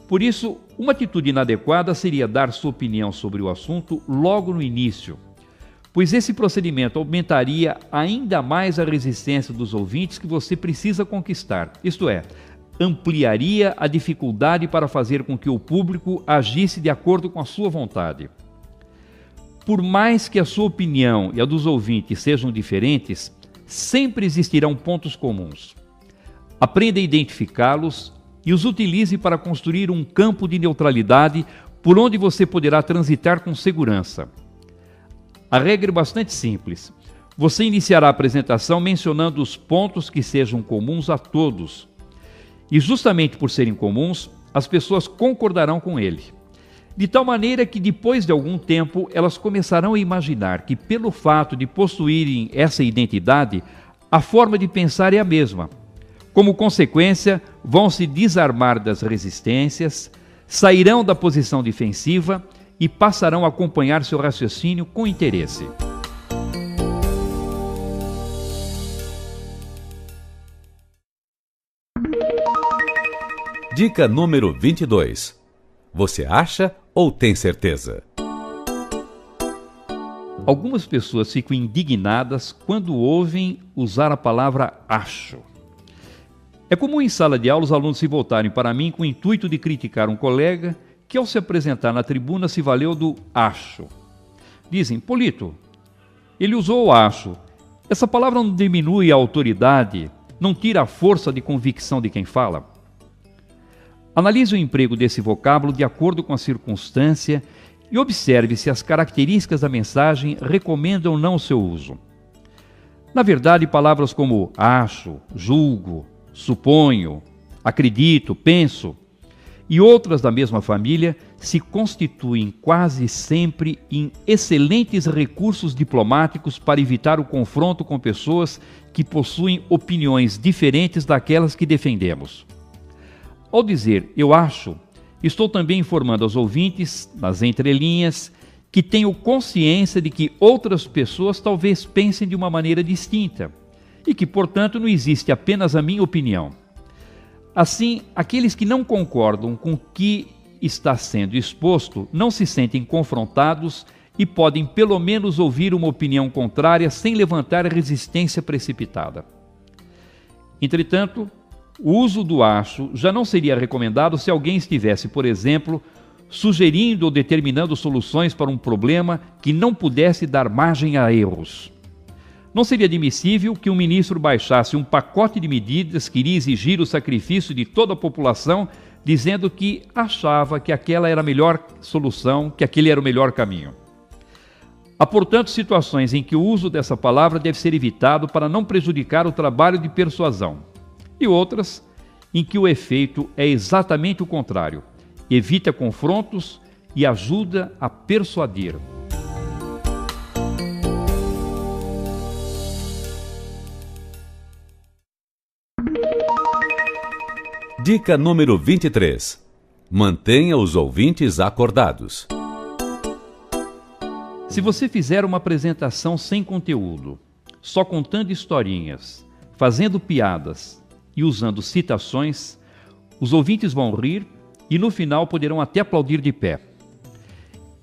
Por isso, uma atitude inadequada seria dar sua opinião sobre o assunto logo no início, pois esse procedimento aumentaria ainda mais a resistência dos ouvintes que você precisa conquistar, isto é, ampliaria a dificuldade para fazer com que o público agisse de acordo com a sua vontade. Por mais que a sua opinião e a dos ouvintes sejam diferentes, sempre existirão pontos comuns. Aprenda a identificá-los e os utilize para construir um campo de neutralidade por onde você poderá transitar com segurança. A regra é bastante simples. Você iniciará a apresentação mencionando os pontos que sejam comuns a todos. E justamente por serem comuns, as pessoas concordarão com ele. De tal maneira que depois de algum tempo, elas começarão a imaginar que pelo fato de possuírem essa identidade, a forma de pensar é a mesma. Como consequência, vão se desarmar das resistências, sairão da posição defensiva e passarão a acompanhar seu raciocínio com interesse. Dica número 22. Você acha ou tem certeza? Algumas pessoas ficam indignadas quando ouvem usar a palavra acho. É comum em sala de aula os alunos se voltarem para mim com o intuito de criticar um colega que, ao se apresentar na tribuna, se valeu do acho. Dizem: Polito, ele usou o acho. Essa palavra não diminui a autoridade, não tira a força de convicção de quem fala? Analise o emprego desse vocábulo de acordo com a circunstância e observe se as características da mensagem recomendam ou não o seu uso. Na verdade, palavras como acho, julgo, suponho, acredito, penso e outras da mesma família se constituem quase sempre em excelentes recursos diplomáticos para evitar o confronto com pessoas que possuem opiniões diferentes daquelas que defendemos. Ao dizer eu acho, estou também informando aos ouvintes, nas entrelinhas, que tenho consciência de que outras pessoas talvez pensem de uma maneira distinta e que, portanto, não existe apenas a minha opinião. Assim, aqueles que não concordam com o que está sendo exposto não se sentem confrontados e podem pelo menos ouvir uma opinião contrária sem levantar resistência precipitada. Entretanto, o uso do acho já não seria recomendado se alguém estivesse, por exemplo, sugerindo ou determinando soluções para um problema que não pudesse dar margem a erros. Não seria admissível que um ministro baixasse um pacote de medidas que iria exigir o sacrifício de toda a população, dizendo que achava que aquela era a melhor solução, que aquele era o melhor caminho. Há, portanto, situações em que o uso dessa palavra deve ser evitado para não prejudicar o trabalho de persuasão, e outras em que o efeito é exatamente o contrário, evita confrontos e ajuda a persuadir. Dica número 23. Mantenha os ouvintes acordados. Se você fizer uma apresentação sem conteúdo, só contando historinhas, fazendo piadas e usando citações, os ouvintes vão rir e no final poderão até aplaudir de pé.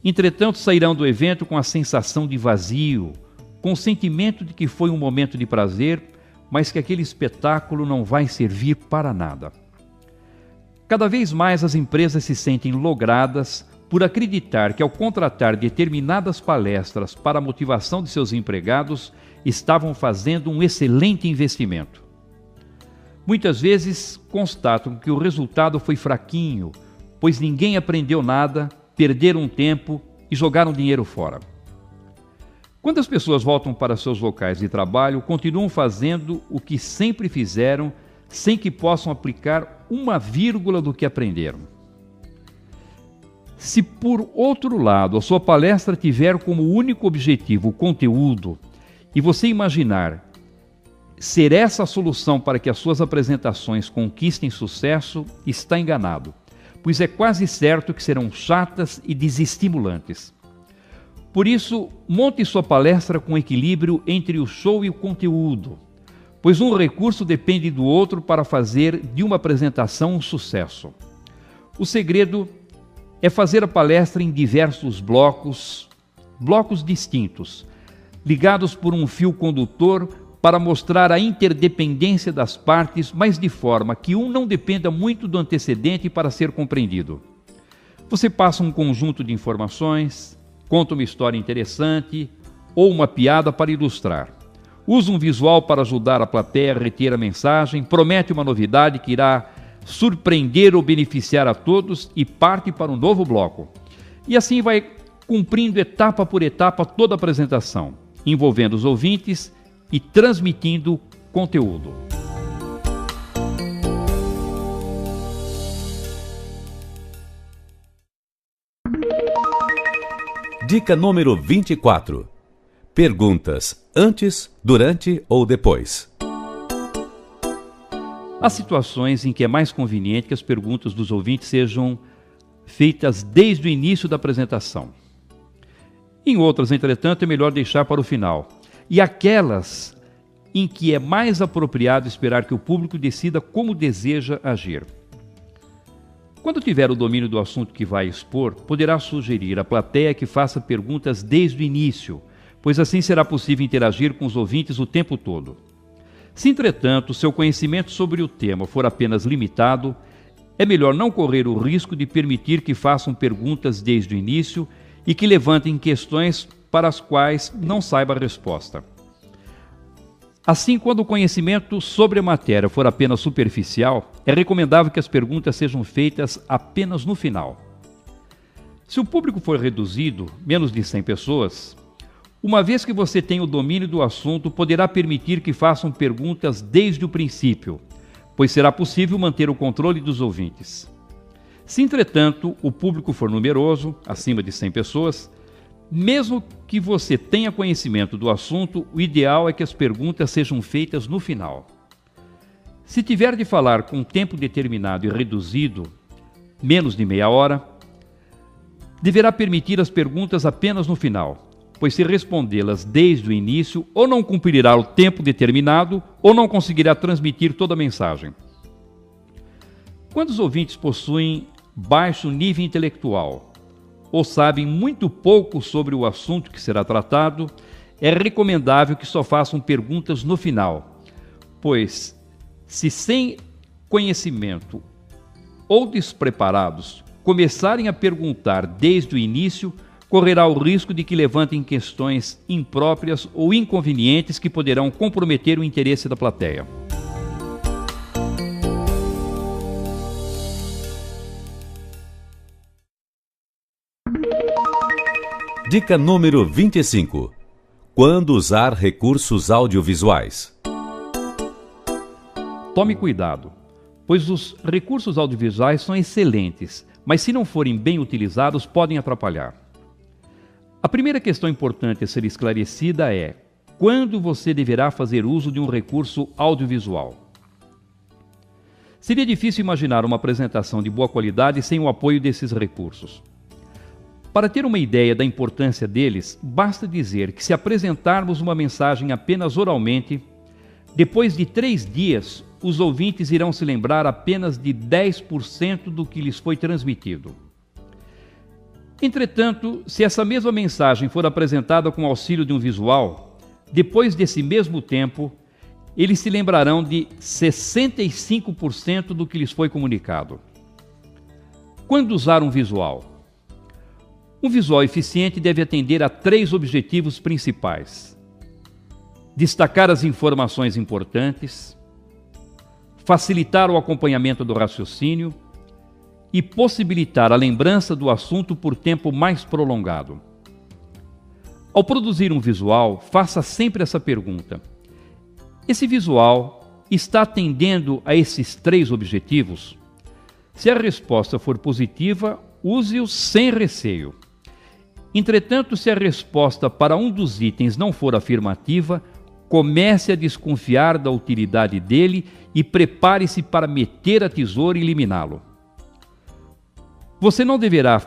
Entretanto, sairão do evento com a sensação de vazio, com o sentimento de que foi um momento de prazer, mas que aquele espetáculo não vai servir para nada. Cada vez mais as empresas se sentem logradas por acreditar que, ao contratar determinadas palestras para a motivação de seus empregados, estavam fazendo um excelente investimento. Muitas vezes constatam que o resultado foi fraquinho, pois ninguém aprendeu nada, perderam tempo e jogaram dinheiro fora. Quando as pessoas voltam para seus locais de trabalho, continuam fazendo o que sempre fizeram, sem que possam aplicar uma vírgula do que aprenderam. Se, por outro lado, a sua palestra tiver como único objetivo o conteúdo, e você imaginar ser essa a solução para que as suas apresentações conquistem sucesso, está enganado, pois é quase certo que serão chatas e desestimulantes. Por isso, monte sua palestra com equilíbrio entre o show e o conteúdo, pois um recurso depende do outro para fazer de uma apresentação um sucesso. O segredo é fazer a palestra em diversos blocos distintos, ligados por um fio condutor para mostrar a interdependência das partes, mas de forma que um não dependa muito do antecedente para ser compreendido. Você passa um conjunto de informações, conta uma história interessante ou uma piada para ilustrar. Usa um visual para ajudar a plateia a reter a mensagem, promete uma novidade que irá surpreender ou beneficiar a todos e parte para um novo bloco. E assim vai cumprindo etapa por etapa toda a apresentação, envolvendo os ouvintes e transmitindo conteúdo. Dica número 24. Perguntas antes, durante ou depois. Há situações em que é mais conveniente que as perguntas dos ouvintes sejam feitas desde o início da apresentação. Em outras, entretanto, é melhor deixar para o final. E aquelas em que é mais apropriado esperar que o público decida como deseja agir. Quando tiver o domínio do assunto que vai expor, poderá sugerir à plateia que faça perguntas desde o início, pois assim será possível interagir com os ouvintes o tempo todo. Se, entretanto, seu conhecimento sobre o tema for apenas limitado, é melhor não correr o risco de permitir que façam perguntas desde o início e que levantem questões para as quais não saiba a resposta. Assim, quando o conhecimento sobre a matéria for apenas superficial, é recomendável que as perguntas sejam feitas apenas no final. Se o público for reduzido, menos de 100 pessoas, uma vez que você tem o domínio do assunto, poderá permitir que façam perguntas desde o princípio, pois será possível manter o controle dos ouvintes. Se, entretanto, o público for numeroso, acima de 100 pessoas, mesmo que você tenha conhecimento do assunto, o ideal é que as perguntas sejam feitas no final. Se tiver de falar com um tempo determinado e reduzido, menos de meia hora, deverá permitir as perguntas apenas no final, pois se respondê-las desde o início, ou não cumprirá o tempo determinado, ou não conseguirá transmitir toda a mensagem. Quando os ouvintes possuem baixo nível intelectual, ou sabem muito pouco sobre o assunto que será tratado, é recomendável que só façam perguntas no final, pois, se sem conhecimento ou despreparados começarem a perguntar desde o início, correrá o risco de que levantem questões impróprias ou inconvenientes que poderão comprometer o interesse da plateia. Dica número 25. Quando usar recursos audiovisuais? Tome cuidado, pois os recursos audiovisuais são excelentes, mas se não forem bem utilizados, podem atrapalhar. A primeira questão importante a ser esclarecida é: quando você deverá fazer uso de um recurso audiovisual? Seria difícil imaginar uma apresentação de boa qualidade sem o apoio desses recursos. Para ter uma ideia da importância deles, basta dizer que se apresentarmos uma mensagem apenas oralmente, depois de 3 dias, os ouvintes irão se lembrar apenas de 10% do que lhes foi transmitido. Entretanto, se essa mesma mensagem for apresentada com o auxílio de um visual, depois desse mesmo tempo, eles se lembrarão de 65% do que lhes foi comunicado. Quando usar um visual? Um visual eficiente deve atender a 3 objetivos principais: destacar as informações importantes, facilitar o acompanhamento do raciocínio e possibilitar a lembrança do assunto por tempo mais prolongado. Ao produzir um visual, faça sempre essa pergunta: esse visual está atendendo a esses 3 objetivos? Se a resposta for positiva, use-o sem receio. Entretanto, se a resposta para um dos itens não for afirmativa, comece a desconfiar da utilidade dele e prepare-se para meter a tesoura e eliminá-lo. Você não deverá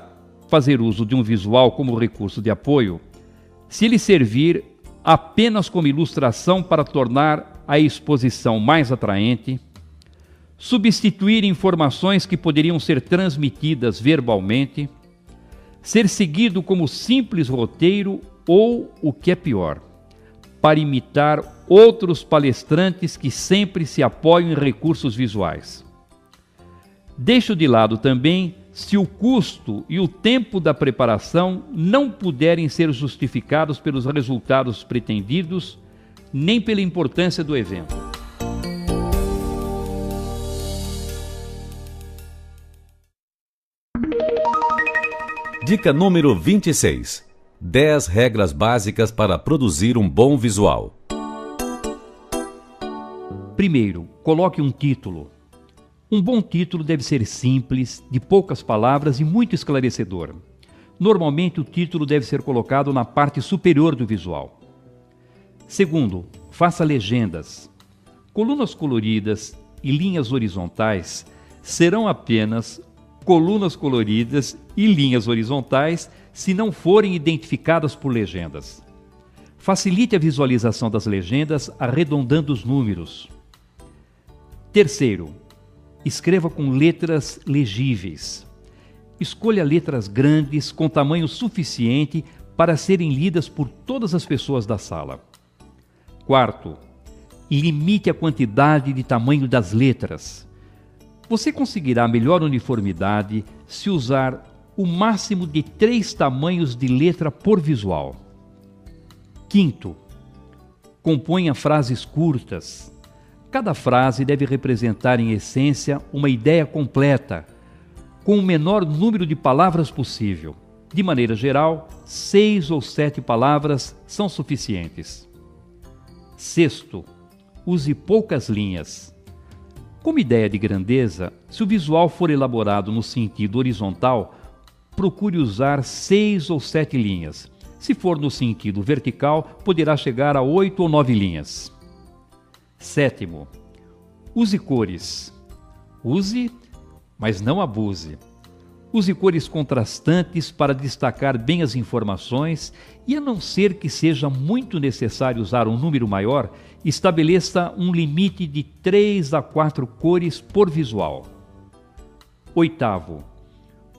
fazer uso de um visual como recurso de apoio se ele servir apenas como ilustração para tornar a exposição mais atraente, substituir informações que poderiam ser transmitidas verbalmente, ser seguido como simples roteiro ou, o que é pior, para imitar outros palestrantes que sempre se apoiam em recursos visuais. Deixo de lado também se o custo e o tempo da preparação não puderem ser justificados pelos resultados pretendidos, nem pela importância do evento. Dica número 26. 10 regras básicas para produzir um bom visual. Primeiro, coloque um título. Um bom título deve ser simples, de poucas palavras e muito esclarecedor. Normalmente, o título deve ser colocado na parte superior do visual. Segundo, faça legendas. Colunas coloridas e linhas horizontais serão apenas colunas coloridas e linhas horizontais se não forem identificadas por legendas. Facilite a visualização das legendas arredondando os números. Terceiro, escreva com letras legíveis. Escolha letras grandes com tamanho suficiente para serem lidas por todas as pessoas da sala. Quarto, e limite a quantidade de tamanho das letras. Você conseguirá melhor uniformidade se usar o máximo de 3 tamanhos de letra por visual. Quinto, componha frases curtas. Cada frase deve representar em essência uma ideia completa, com o menor número de palavras possível. De maneira geral, 6 ou 7 palavras são suficientes. Sexto, use poucas linhas. Como ideia de grandeza, se o visual for elaborado no sentido horizontal, procure usar 6 ou 7 linhas. Se for no sentido vertical, poderá chegar a 8 ou 9 linhas. Sétimo, use cores. Use, mas não abuse. Use cores contrastantes para destacar bem as informações e, a não ser que seja muito necessário usar um número maior, estabeleça um limite de 3 a 4 cores por visual. Oitavo,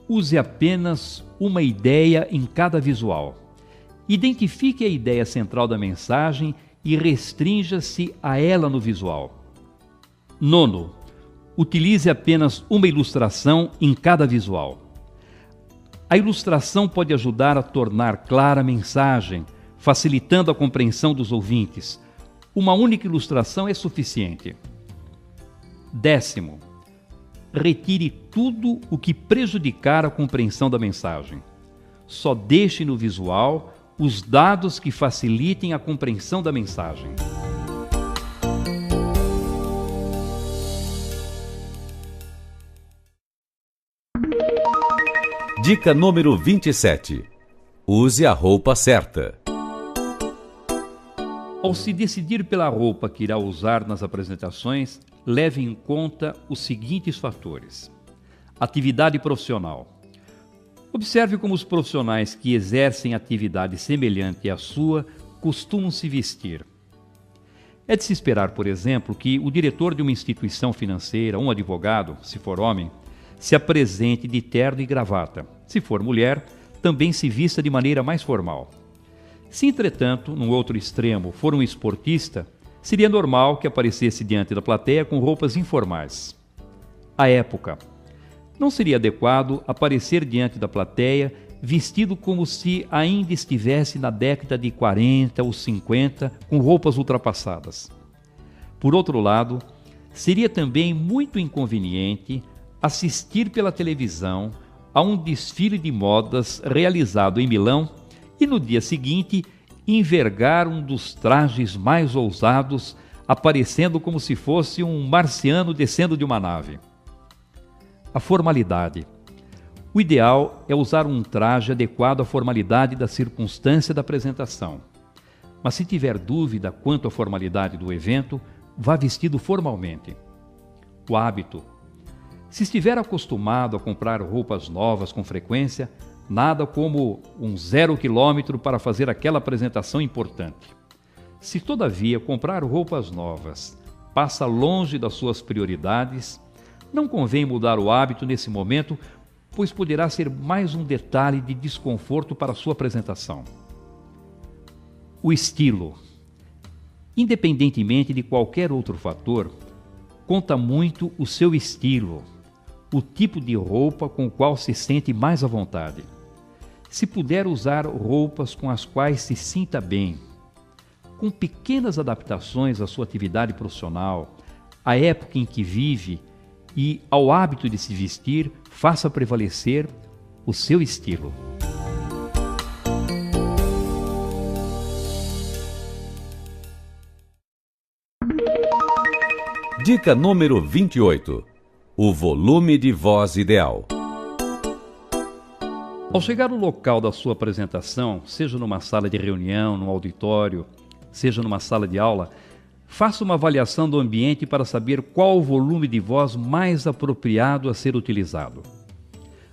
use apenas uma ideia em cada visual. Identifique a ideia central da mensagem e restrinja-se a ela no visual. Nono, utilize apenas uma ilustração em cada visual. A ilustração pode ajudar a tornar clara a mensagem, facilitando a compreensão dos ouvintes. Uma única ilustração é suficiente. Décimo, retire tudo o que prejudicar a compreensão da mensagem. Só deixe no visual os dados que facilitem a compreensão da mensagem. Dica número 27. Use a roupa certa. Ao se decidir pela roupa que irá usar nas apresentações, leve em conta os seguintes fatores. Atividade profissional. Observe como os profissionais que exercem atividade semelhante à sua costumam se vestir. É de se esperar, por exemplo, que o diretor de uma instituição financeira, um advogado, se for homem, se apresente de terno e gravata. Se for mulher, também se vista de maneira mais formal. Se, entretanto, num outro extremo, for um esportista, seria normal que aparecesse diante da plateia com roupas informais. À época, não seria adequado aparecer diante da plateia vestido como se ainda estivesse na década de 40 ou 50, com roupas ultrapassadas. Por outro lado, seria também muito inconveniente assistir pela televisão a um desfile de modas realizado em Milão e no dia seguinte envergar um dos trajes mais ousados, aparecendo como se fosse um marciano descendo de uma nave. A formalidade. O ideal é usar um traje adequado à formalidade da circunstância da apresentação. Mas se tiver dúvida quanto à formalidade do evento, vá vestido formalmente. O hábito. Se estiver acostumado a comprar roupas novas com frequência, nada como um 0 quilômetro para fazer aquela apresentação importante. Se, todavia, comprar roupas novas passa longe das suas prioridades, não convém mudar o hábito nesse momento, pois poderá ser mais um detalhe de desconforto para a sua apresentação. O estilo. Independentemente de qualquer outro fator, conta muito o seu estilo, o tipo de roupa com o qual se sente mais à vontade. Se puder usar roupas com as quais se sinta bem, com pequenas adaptações à sua atividade profissional, à época em que vive e ao hábito de se vestir, faça prevalecer o seu estilo. Dica número 28. O volume de voz ideal. Ao chegar no local da sua apresentação, seja numa sala de reunião, num auditório, seja numa sala de aula, faça uma avaliação do ambiente para saber qual o volume de voz mais apropriado a ser utilizado.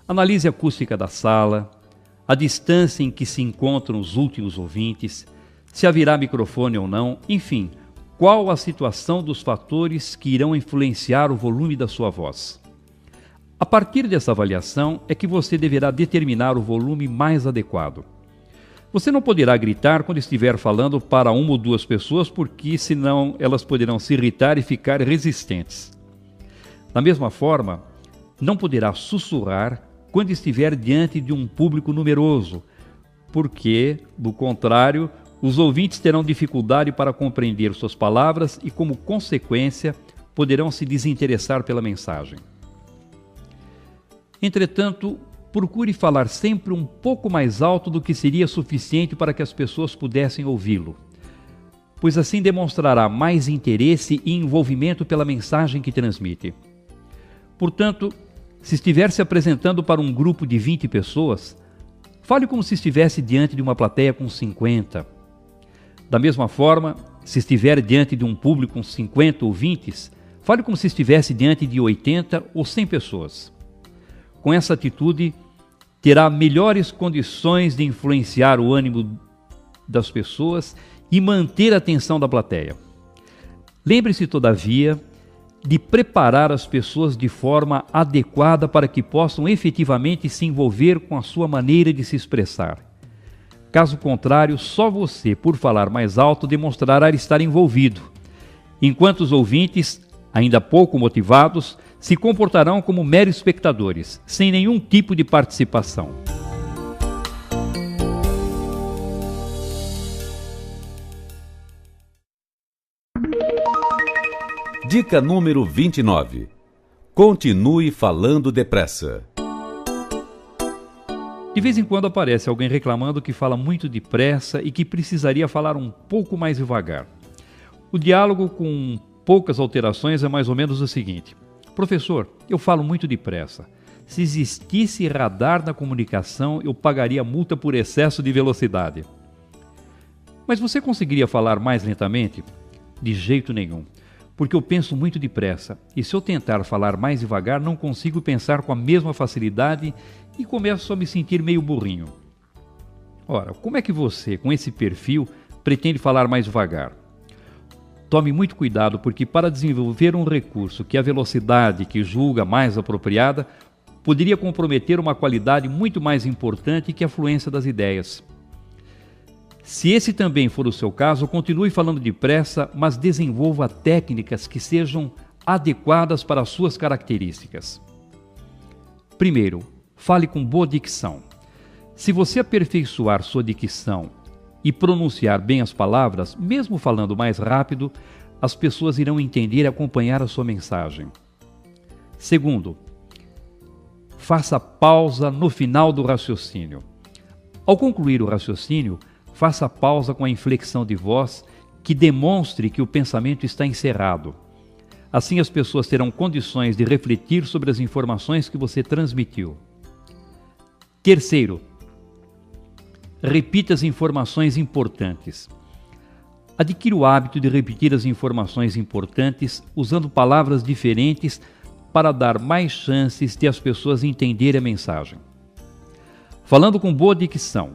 Analise a acústica da sala, a distância em que se encontram os últimos ouvintes, se haverá microfone ou não, enfim, qual a situação dos fatores que irão influenciar o volume da sua voz. A partir dessa avaliação é que você deverá determinar o volume mais adequado. Você não poderá gritar quando estiver falando para uma ou duas pessoas, porque senão elas poderão se irritar e ficar resistentes. Da mesma forma, não poderá sussurrar quando estiver diante de um público numeroso, porque, do contrário, os ouvintes terão dificuldade para compreender suas palavras e, como consequência, poderão se desinteressar pela mensagem. Entretanto, procure falar sempre um pouco mais alto do que seria suficiente para que as pessoas pudessem ouvi-lo, pois assim demonstrará mais interesse e envolvimento pela mensagem que transmite. Portanto, se estiver se apresentando para um grupo de 20 pessoas, fale como se estivesse diante de uma plateia com 50. Da mesma forma, se estiver diante de um público com 50 ouvintes, fale como se estivesse diante de 80 ou 100 pessoas. Com essa atitude, terá melhores condições de influenciar o ânimo das pessoas e manter a atenção da plateia. Lembre-se, todavia, de preparar as pessoas de forma adequada para que possam efetivamente se envolver com a sua maneira de se expressar. Caso contrário, só você, por falar mais alto, demonstrará estar envolvido, enquanto os ouvintes, ainda pouco motivados, se comportarão como meros espectadores, sem nenhum tipo de participação. Dica número 29. Continue falando depressa. De vez em quando aparece alguém reclamando que fala muito depressa e que precisaria falar um pouco mais devagar. O diálogo com poucas alterações é mais ou menos o seguinte: professor, eu falo muito depressa. Se existisse radar na comunicação, eu pagaria multa por excesso de velocidade. Mas você conseguiria falar mais lentamente? De jeito nenhum, porque eu penso muito depressa, e se eu tentar falar mais devagar, não consigo pensar com a mesma facilidade e começo a me sentir meio burrinho. Ora, como é que você, com esse perfil, pretende falar mais devagar? Tome muito cuidado, porque para desenvolver um recurso que a velocidade que julga mais apropriada, poderia comprometer uma qualidade muito mais importante que a fluência das ideias. Se esse também for o seu caso, continue falando depressa, mas desenvolva técnicas que sejam adequadas para as suas características. Primeiro, fale com boa dicção. Se você aperfeiçoar sua dicção e pronunciar bem as palavras, mesmo falando mais rápido, as pessoas irão entender e acompanhar a sua mensagem. Segundo, faça pausa no final do raciocínio. Ao concluir o raciocínio, faça pausa com a inflexão de voz que demonstre que o pensamento está encerrado. Assim as pessoas terão condições de refletir sobre as informações que você transmitiu. Terceiro, repita as informações importantes. Adquira o hábito de repetir as informações importantes usando palavras diferentes para dar mais chances de as pessoas entenderem a mensagem. Falando com boa dicção,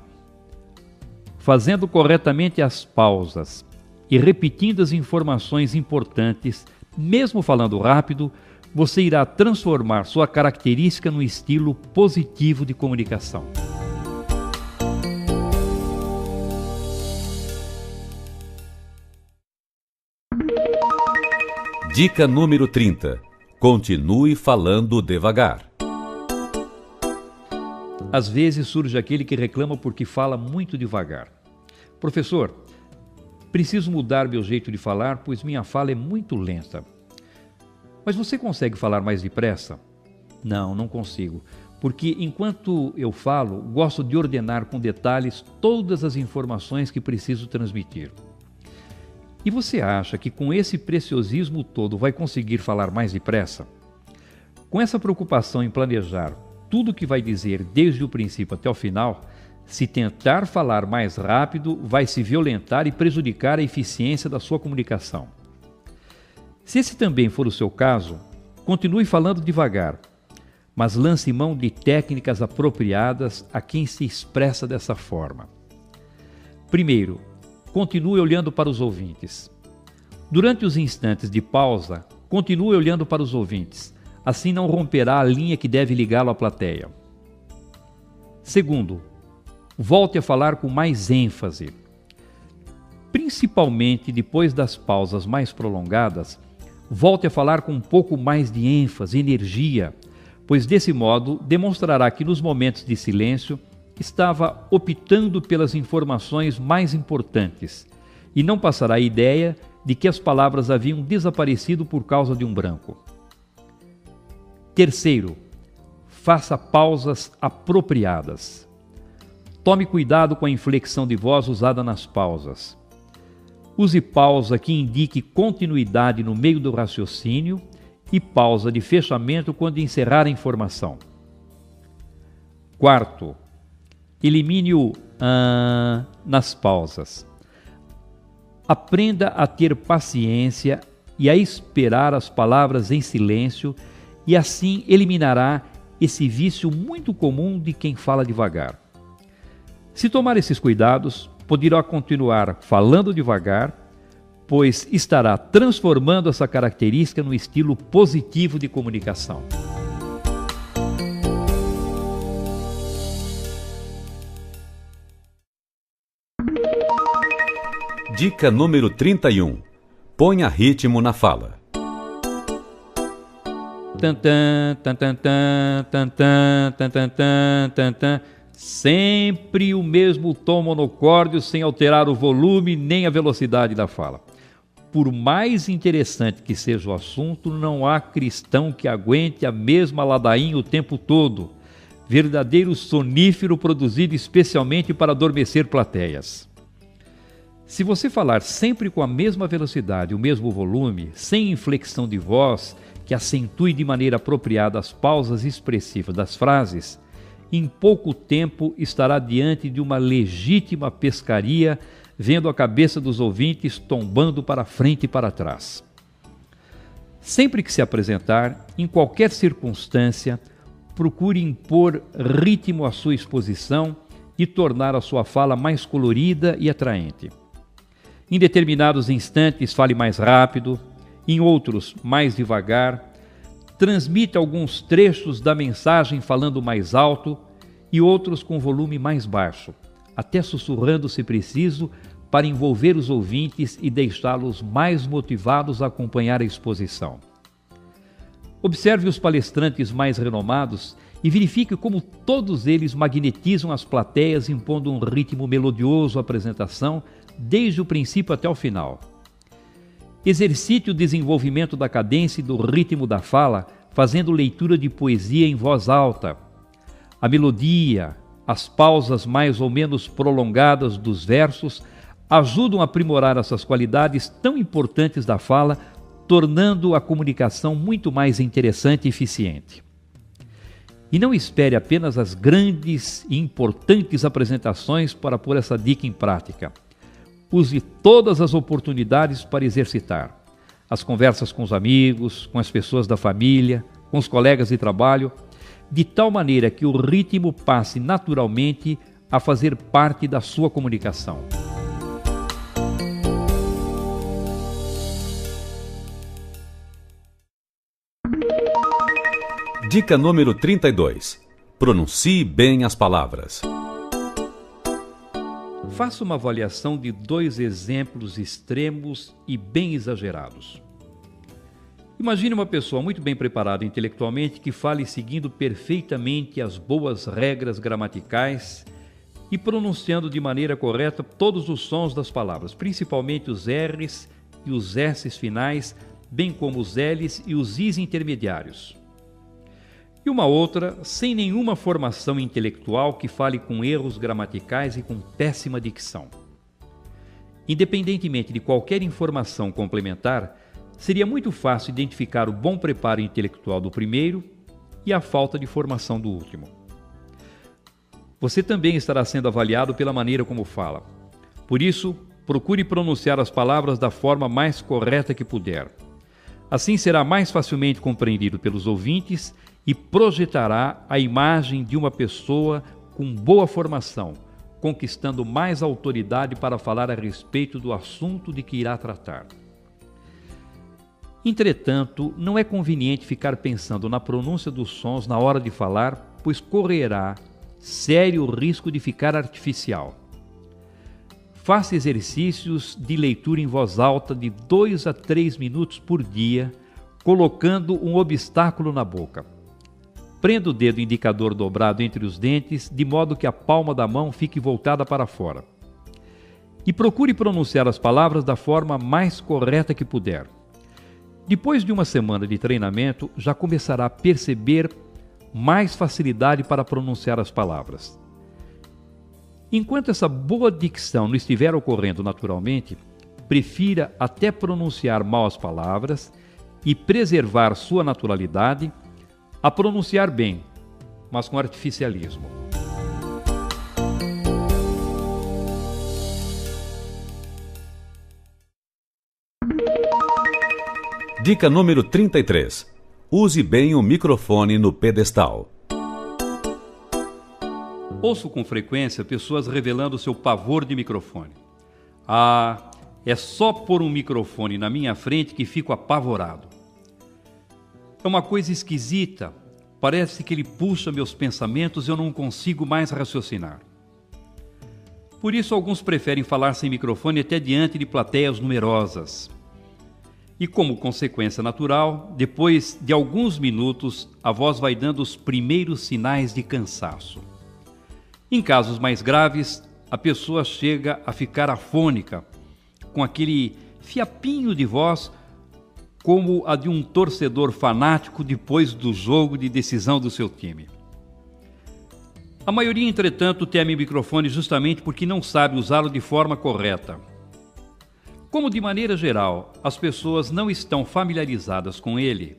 fazendo corretamente as pausas e repetindo as informações importantes, mesmo falando rápido, você irá transformar sua característica no estilo positivo de comunicação. Dica número 30. Continue falando devagar. Às vezes surge aquele que reclama porque fala muito devagar. Professor, preciso mudar meu jeito de falar, pois minha fala é muito lenta. Mas você consegue falar mais depressa? Não, não consigo, porque enquanto eu falo, gosto de ordenar com detalhes todas as informações que preciso transmitir. E você acha que com esse preciosismo todo vai conseguir falar mais depressa? Com essa preocupação em planejar tudo o que vai dizer desde o princípio até o final, se tentar falar mais rápido, vai se violentar e prejudicar a eficiência da sua comunicação. Se esse também for o seu caso, continue falando devagar, mas lance mão de técnicas apropriadas a quem se expressa dessa forma. Primeiro, continue olhando para os ouvintes. Durante os instantes de pausa, continue olhando para os ouvintes, assim não romperá a linha que deve ligá-lo à plateia. Segundo, volte a falar com mais ênfase. Principalmente depois das pausas mais prolongadas, volte a falar com um pouco mais de ênfase, energia, pois desse modo demonstrará que nos momentos de silêncio estava optando pelas informações mais importantes e não passará a ideia de que as palavras haviam desaparecido por causa de um branco. Terceiro, faça pausas apropriadas. Tome cuidado com a inflexão de voz usada nas pausas. Use pausa que indique continuidade no meio do raciocínio e pausa de fechamento quando encerrar a informação. Quarto, elimine o nas pausas. Aprenda a ter paciência e a esperar as palavras em silêncio e assim eliminará esse vício muito comum de quem fala devagar. Se tomar esses cuidados, poderá continuar falando devagar, pois estará transformando essa característica no estilo positivo de comunicação. Dica número 31. Ponha ritmo na fala. Tantã, tantã, tantã, tantã, tantã. Sempre o mesmo tom monocórdio sem alterar o volume nem a velocidade da fala. Por mais interessante que seja o assunto, não há cristão que aguente a mesma ladainha o tempo todo. Verdadeiro sonífero produzido especialmente para adormecer plateias. Se você falar sempre com a mesma velocidade, o mesmo volume, sem inflexão de voz, que acentue de maneira apropriada as pausas expressivas das frases, em pouco tempo estará diante de uma legítima pescaria, vendo a cabeça dos ouvintes tombando para frente e para trás. Sempre que se apresentar, em qualquer circunstância, procure impor ritmo à sua exposição e tornar a sua fala mais colorida e atraente. Em determinados instantes, fale mais rápido, em outros, mais devagar. Transmita alguns trechos da mensagem falando mais alto e outros com volume mais baixo, até sussurrando se preciso, para envolver os ouvintes e deixá-los mais motivados a acompanhar a exposição. Observe os palestrantes mais renomados e verifique como todos eles magnetizam as plateias impondo um ritmo melodioso à apresentação, desde o princípio até o final. Exercite o desenvolvimento da cadência e do ritmo da fala, fazendo leitura de poesia em voz alta. A melodia, as pausas mais ou menos prolongadas dos versos ajudam a aprimorar essas qualidades tão importantes da fala, tornando a comunicação muito mais interessante e eficiente. E não espere apenas as grandes e importantes apresentações para pôr essa dica em prática. Use todas as oportunidades para exercitar. As conversas com os amigos, com as pessoas da família, com os colegas de trabalho, de tal maneira que o ritmo passe naturalmente a fazer parte da sua comunicação. Dica número 32. Pronuncie bem as palavras. Faça uma avaliação de 2 exemplos extremos e bem exagerados. Imagine uma pessoa muito bem preparada intelectualmente que fale seguindo perfeitamente as boas regras gramaticais e pronunciando de maneira correta todos os sons das palavras, principalmente os R's e os S's finais, bem como os L's e os I's intermediários. E uma outra, sem nenhuma formação intelectual, que fale com erros gramaticais e com péssima dicção. Independentemente de qualquer informação complementar, seria muito fácil identificar o bom preparo intelectual do primeiro e a falta de formação do último. Você também estará sendo avaliado pela maneira como fala. Por isso, procure pronunciar as palavras da forma mais correta que puder. Assim será mais facilmente compreendido pelos ouvintes e projetará a imagem de uma pessoa com boa formação, conquistando mais autoridade para falar a respeito do assunto de que irá tratar. Entretanto, não é conveniente ficar pensando na pronúncia dos sons na hora de falar, pois correrá sério risco de ficar artificial. Faça exercícios de leitura em voz alta de 2 a 3 minutos por dia, colocando um obstáculo na boca. Prenda o dedo indicador dobrado entre os dentes, de modo que a palma da mão fique voltada para fora. E procure pronunciar as palavras da forma mais correta que puder. Depois de uma semana de treinamento, já começará a perceber mais facilidade para pronunciar as palavras. Enquanto essa boa dicção não estiver ocorrendo naturalmente, prefira até pronunciar mal as palavras e preservar sua naturalidade a pronunciar bem, mas com artificialismo. Dica número 33. Use bem o microfone no pedestal. Ouço com frequência pessoas revelando seu pavor de microfone. É só pôr um microfone na minha frente que fico apavorado. É uma coisa esquisita. Parece que ele puxa meus pensamentos e eu não consigo mais raciocinar. Por isso, alguns preferem falar sem microfone até diante de plateias numerosas. E como consequência natural, depois de alguns minutos, a voz vai dando os primeiros sinais de cansaço. Em casos mais graves, a pessoa chega a ficar afônica, com aquele fiapinho de voz como a de um torcedor fanático depois do jogo de decisão do seu time. A maioria, entretanto, teme o microfone justamente porque não sabe usá-lo de forma correta. Como, de maneira geral, as pessoas não estão familiarizadas com ele,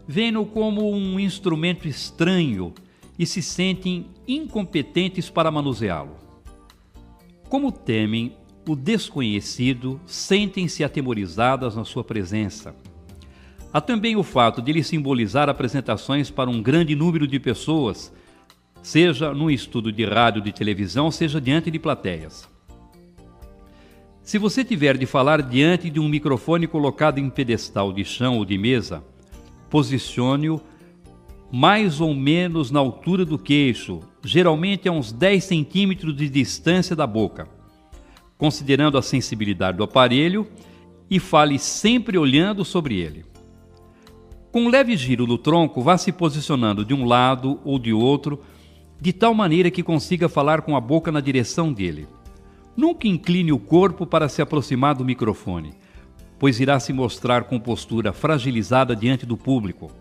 veem-no como um instrumento estranho e se sentem incompetentes para manuseá-lo. Como temem o desconhecido, sentem-se atemorizadas na sua presença. Há também o fato de ele simbolizar apresentações para um grande número de pessoas, seja num estudo de rádio ou de televisão, seja diante de plateias. Se você tiver de falar diante de um microfone colocado em pedestal de chão ou de mesa, posicione-o mais ou menos na altura do queixo, geralmente a uns 10 centímetros de distância da boca, considerando a sensibilidade do aparelho, e fale sempre olhando sobre ele. Com um leve giro do tronco, vá se posicionando de um lado ou de outro, de tal maneira que consiga falar com a boca na direção dele. Nunca incline o corpo para se aproximar do microfone, pois irá se mostrar com postura fragilizada diante do público.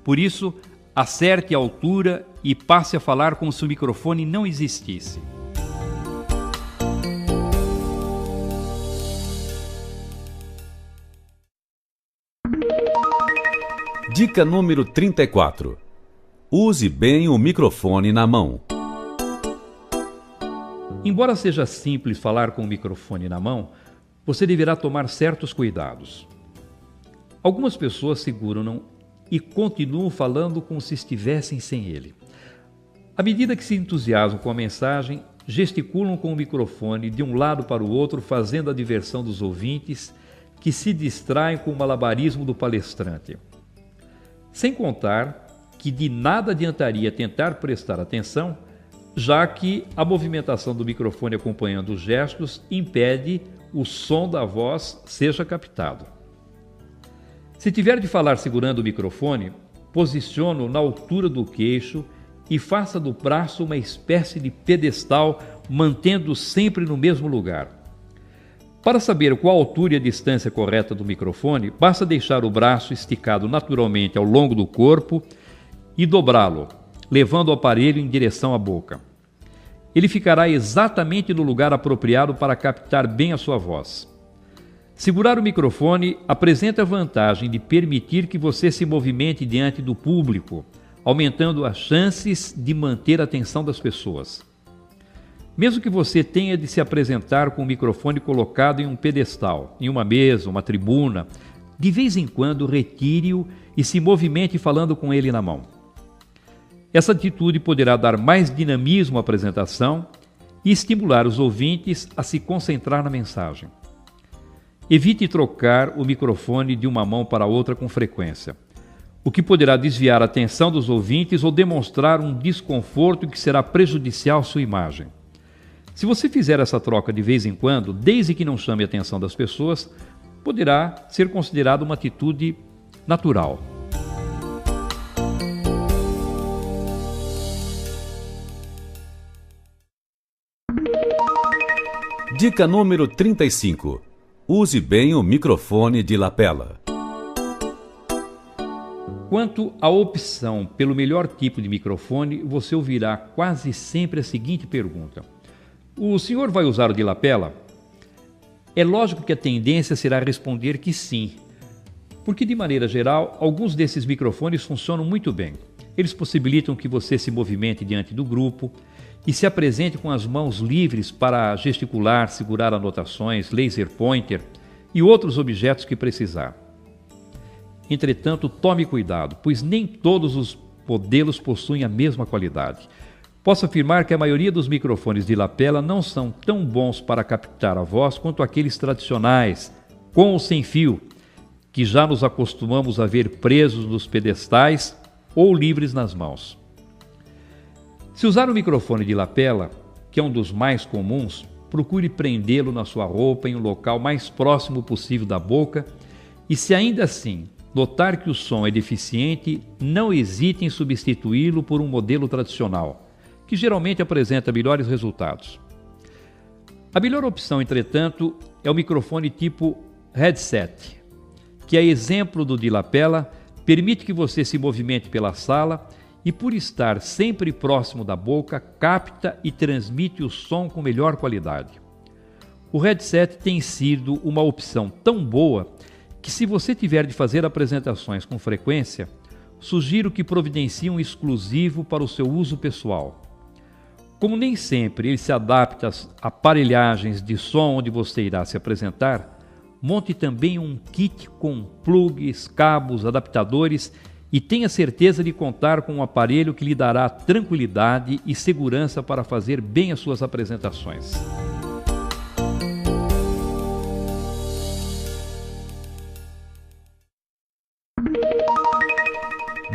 Por isso, acerte a altura e passe a falar como se o microfone não existisse. Dica número 34. Use bem o microfone na mão. Embora seja simples falar com o microfone na mão, você deverá tomar certos cuidados. Algumas pessoas seguram-no e continuam falando como se estivessem sem ele. À medida que se entusiasmam com a mensagem, gesticulam com o microfone de um lado para o outro, fazendo a diversão dos ouvintes, que se distraem com o malabarismo do palestrante. Sem contar que de nada adiantaria tentar prestar atenção, já que a movimentação do microfone acompanhando os gestos impede o som da voz seja captado. Se tiver de falar segurando o microfone, posicione-o na altura do queixo e faça do braço uma espécie de pedestal, mantendo-o sempre no mesmo lugar. Para saber qual a altura e a distância correta do microfone, basta deixar o braço esticado naturalmente ao longo do corpo e dobrá-lo, levando o aparelho em direção à boca. Ele ficará exatamente no lugar apropriado para captar bem a sua voz. Segurar o microfone apresenta a vantagem de permitir que você se movimente diante do público, aumentando as chances de manter a atenção das pessoas. Mesmo que você tenha de se apresentar com o microfone colocado em um pedestal, em uma mesa, uma tribuna, de vez em quando retire-o e se movimente falando com ele na mão. Essa atitude poderá dar mais dinamismo à apresentação e estimular os ouvintes a se concentrar na mensagem. Evite trocar o microfone de uma mão para outra com frequência. o que poderá desviar a atenção dos ouvintes ou demonstrar um desconforto que será prejudicial à sua imagem. Se você fizer essa troca de vez em quando, desde que não chame a atenção das pessoas, poderá ser considerado uma atitude natural. Dica número 35. Use bem o microfone de lapela. Quanto à opção pelo melhor tipo de microfone, você ouvirá quase sempre a seguinte pergunta: o senhor vai usar o de lapela? É lógico que a tendência será responder que sim, porque de maneira geral, alguns desses microfones funcionam muito bem. Eles possibilitam que você se movimente diante do grupo e se apresente com as mãos livres para gesticular, segurar anotações, laser pointer e outros objetos que precisar. Entretanto, tome cuidado, pois nem todos os modelos possuem a mesma qualidade. Posso afirmar que a maioria dos microfones de lapela não são tão bons para captar a voz quanto aqueles tradicionais, com ou sem fio, que já nos acostumamos a ver presos nos pedestais ou livres nas mãos. Se usar um microfone de lapela, que é um dos mais comuns, procure prendê-lo na sua roupa em um local mais próximo possível da boca e, se ainda assim notar que o som é deficiente, não hesite em substituí-lo por um modelo tradicional, que geralmente apresenta melhores resultados. A melhor opção, entretanto, é o microfone tipo headset, que é exemplo do de lapela, permite que você se movimente pela sala e, por estar sempre próximo da boca, capta e transmite o som com melhor qualidade. O headset tem sido uma opção tão boa que, se você tiver de fazer apresentações com frequência, sugiro que providencie um exclusivo para o seu uso pessoal. Como nem sempre ele se adapta às aparelhagens de som onde você irá se apresentar, monte também um kit com plugs, cabos, adaptadores e tenha certeza de contar com um aparelho que lhe dará tranquilidade e segurança para fazer bem as suas apresentações.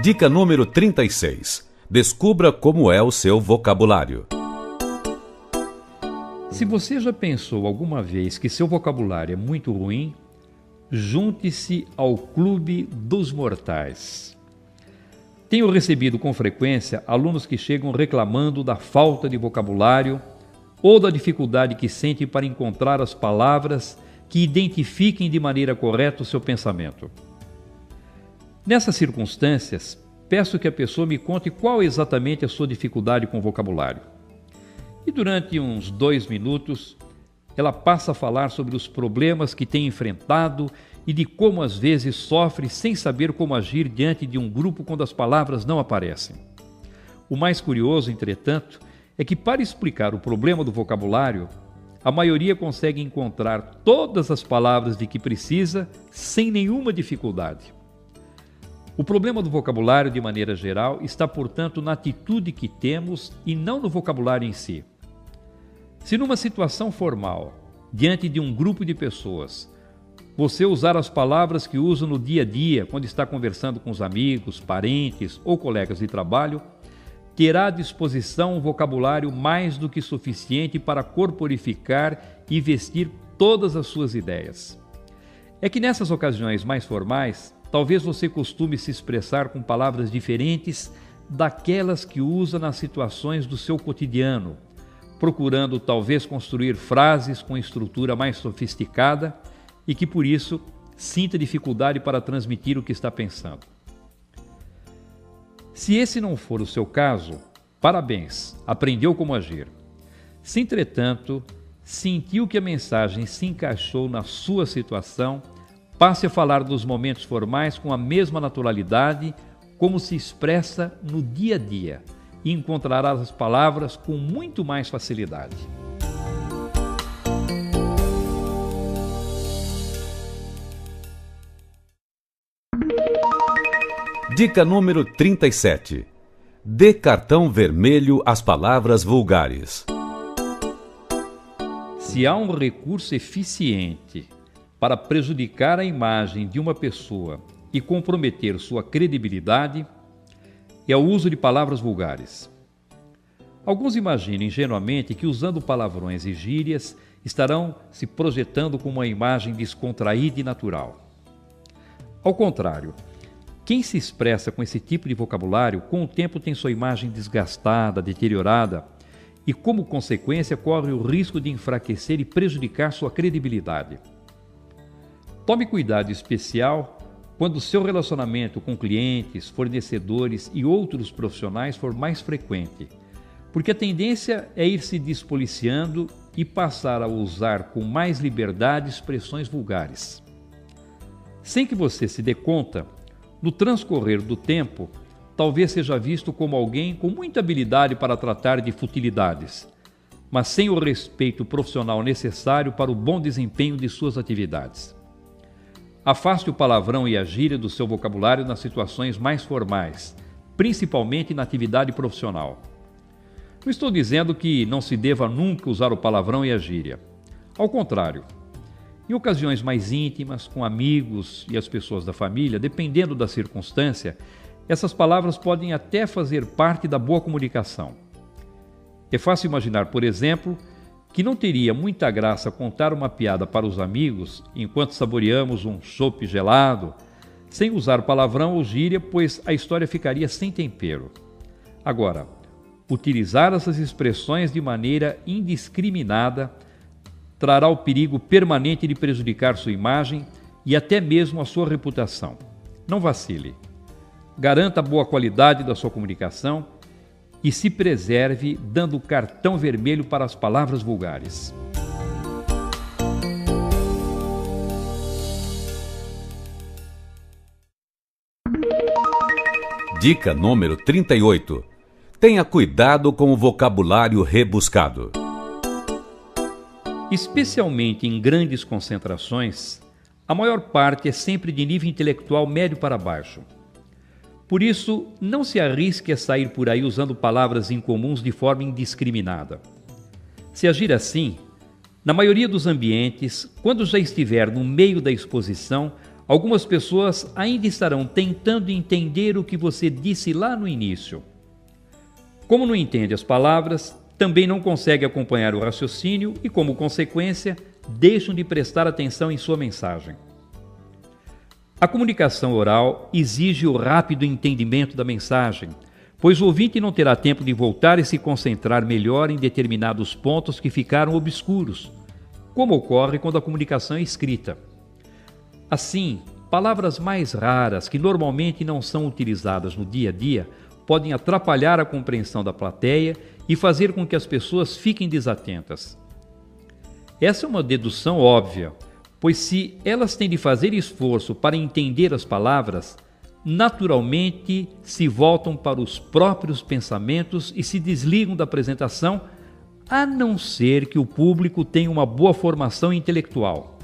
Dica número 36. Descubra como é o seu vocabulário. Se você já pensou alguma vez que seu vocabulário é muito ruim, junte-se ao Clube dos Mortais. Tenho recebido com frequência alunos que chegam reclamando da falta de vocabulário ou da dificuldade que sentem para encontrar as palavras que identifiquem de maneira correta o seu pensamento. Nessas circunstâncias, peço que a pessoa me conte qual exatamente a sua dificuldade com o vocabulário. E durante uns 2 minutos, ela passa a falar sobre os problemas que tem enfrentado e de como às vezes sofre sem saber como agir diante de um grupo quando as palavras não aparecem. O mais curioso, entretanto, é que, para explicar o problema do vocabulário, a maioria consegue encontrar todas as palavras de que precisa sem nenhuma dificuldade. O problema do vocabulário, de maneira geral, está, portanto, na atitude que temos e não no vocabulário em si. Se numa situação formal, diante de um grupo de pessoas, você usar as palavras que usa no dia a dia, quando está conversando com os amigos, parentes ou colegas de trabalho, terá à disposição um vocabulário mais do que suficiente para corporificar e vestir todas as suas ideias. É que nessas ocasiões mais formais, talvez você costume se expressar com palavras diferentes daquelas que usa nas situações do seu cotidiano, procurando talvez construir frases com estrutura mais sofisticada e que, por isso, sinta dificuldade para transmitir o que está pensando. Se esse não for o seu caso, parabéns, aprendeu como agir. Se, entretanto, sentiu que a mensagem se encaixou na sua situação, passe a falar dos momentos formais com a mesma naturalidade como se expressa no dia a dia e encontrará as palavras com muito mais facilidade. Dica número 37. Dê cartão vermelho às palavras vulgares. Se há um recurso eficiente para prejudicar a imagem de uma pessoa e comprometer sua credibilidade é o uso de palavras vulgares. Alguns imaginam ingenuamente que usando palavrões e gírias estarão se projetando com uma imagem descontraída e natural. Ao contrário, quem se expressa com esse tipo de vocabulário, com o tempo tem sua imagem desgastada, deteriorada e, como consequência, corre o risco de enfraquecer e prejudicar sua credibilidade. Tome cuidado especial quando o seu relacionamento com clientes, fornecedores e outros profissionais for mais frequente, porque a tendência é ir se despoliciando e passar a usar com mais liberdade expressões vulgares. Sem que você se dê conta, no transcorrer do tempo, talvez seja visto como alguém com muita habilidade para tratar de futilidades, mas sem o respeito profissional necessário para o bom desempenho de suas atividades. Afaste o palavrão e a gíria do seu vocabulário nas situações mais formais, principalmente na atividade profissional. Não estou dizendo que não se deva nunca usar o palavrão e a gíria. Ao contrário, em ocasiões mais íntimas, com amigos e as pessoas da família, dependendo da circunstância, essas palavras podem até fazer parte da boa comunicação. É fácil imaginar, por exemplo, que não teria muita graça contar uma piada para os amigos enquanto saboreamos um chopp gelado, sem usar palavrão ou gíria, pois a história ficaria sem tempero. Agora, utilizar essas expressões de maneira indiscriminada trará o perigo permanente de prejudicar sua imagem e até mesmo a sua reputação. Não vacile. Garanta a boa qualidade da sua comunicação e se preserve dando cartão vermelho para as palavras vulgares. Dica número 38. Tenha cuidado com o vocabulário rebuscado. Especialmente em grandes concentrações, a maior parte é sempre de nível intelectual médio para baixo. Por isso, não se arrisque a sair por aí usando palavras incomuns de forma indiscriminada. Se agir assim, na maioria dos ambientes, quando já estiver no meio da exposição, algumas pessoas ainda estarão tentando entender o que você disse lá no início. Como não entende as palavras, também não consegue acompanhar o raciocínio e, como consequência, deixam de prestar atenção em sua mensagem. A comunicação oral exige o rápido entendimento da mensagem, pois o ouvinte não terá tempo de voltar e se concentrar melhor em determinados pontos que ficaram obscuros, como ocorre quando a comunicação é escrita. Assim, palavras mais raras que normalmente não são utilizadas no dia a dia podem atrapalhar a compreensão da plateia e fazer com que as pessoas fiquem desatentas. Essa é uma dedução óbvia, pois se elas têm de fazer esforço para entender as palavras, naturalmente se voltam para os próprios pensamentos e se desligam da apresentação, a não ser que o público tenha uma boa formação intelectual.